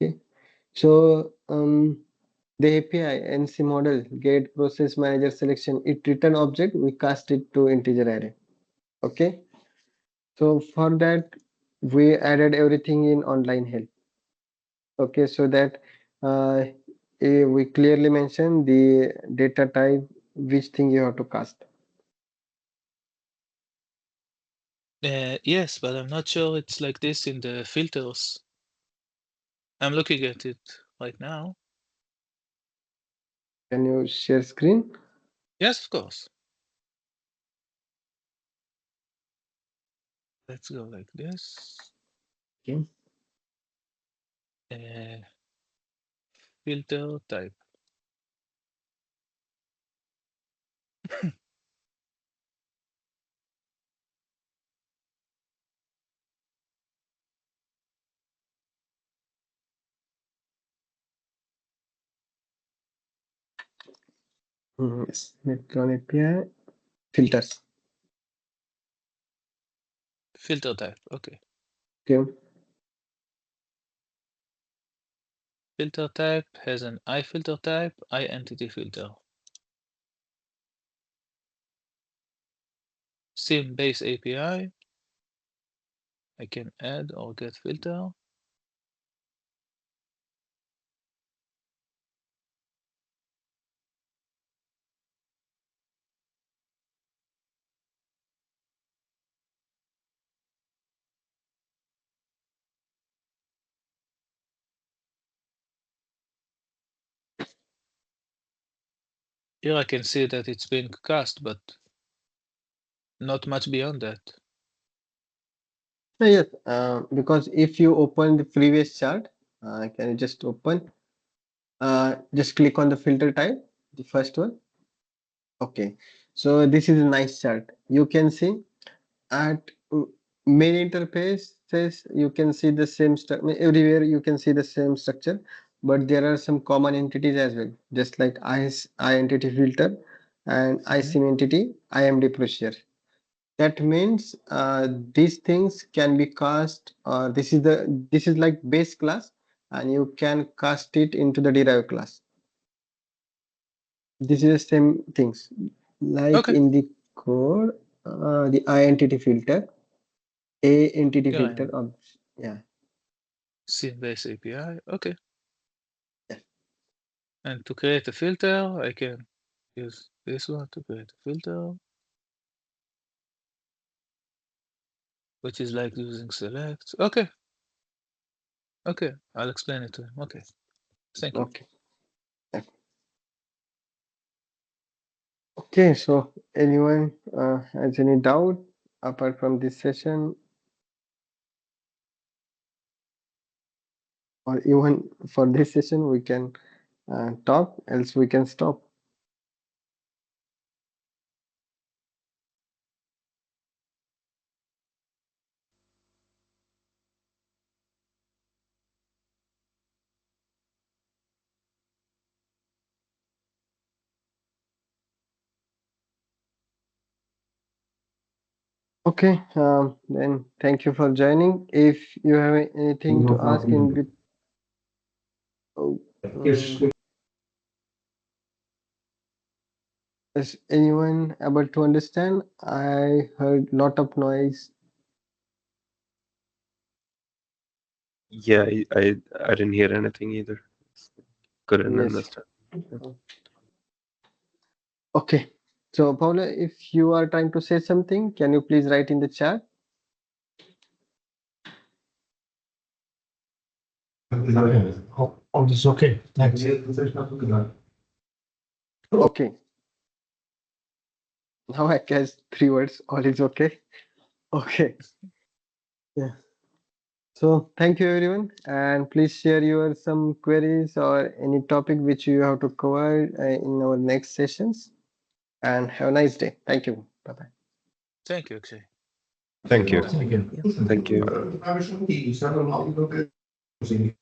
Okay. So the API NC model get process manager selection it return object we cast it to integer array. Okay. So for that we added everything in online help. Okay, so that uh, we clearly mention the data type which thing you have to cast. Yes, but I'm not sure it's like this in the filters. I'm looking at it right now. Can you share screen? Yes, of course. Let's go like this. Okay. Uh, Filter type. Yes. Electron API filters. Filter type. Okay. Okay. Filter type has an iFilter type, iEntity filter. Sim base API. I can add or get filter. Here I can see that it's being cast, but not much beyond that. Yes, because if you open the previous chart, can you just open? Just click on the filter type, the first one. Okay, so this is a nice chart. You can see at main interface says you can see the same structure everywhere. You can see the same structure, but there are some common entities as well, just like I entity filter and Mhm. ISIM entity, IMD procedure. That means these things can be cast. This is like base class, and you can cast it into the derived class. This is the same things like Okay. in the code, the identity filter, a entity Here I filter am. of yeah. Sim base API. Okay. Yeah. And to create a filter, I can use this one to create a filter, which is like using select. Okay. Okay. I'll explain it to him. Okay. Thank you. Okay. Yeah. Okay. So anyone has any doubt apart from this session, or even for this session, we can talk. Else we can stop. Okay, then thank you for joining. If you have anything to ask in bit, oh, is anyone able to understand? I heard lot of noise. Yeah, I didn't hear anything either. Couldn't Yes. understand. Okay. So, Paula, if you are trying to say something, can you please write in the chat? All is okay. Thanks. Okay. Now I guess three words. All is okay. Okay. Yeah. So thank you everyone, and please share your some queries or any topic which you have to cover in our next sessions. And have a nice day. Thank you. Bye bye. Thank you, Akshay. Thank you. Thank you. Thank you. Thank you.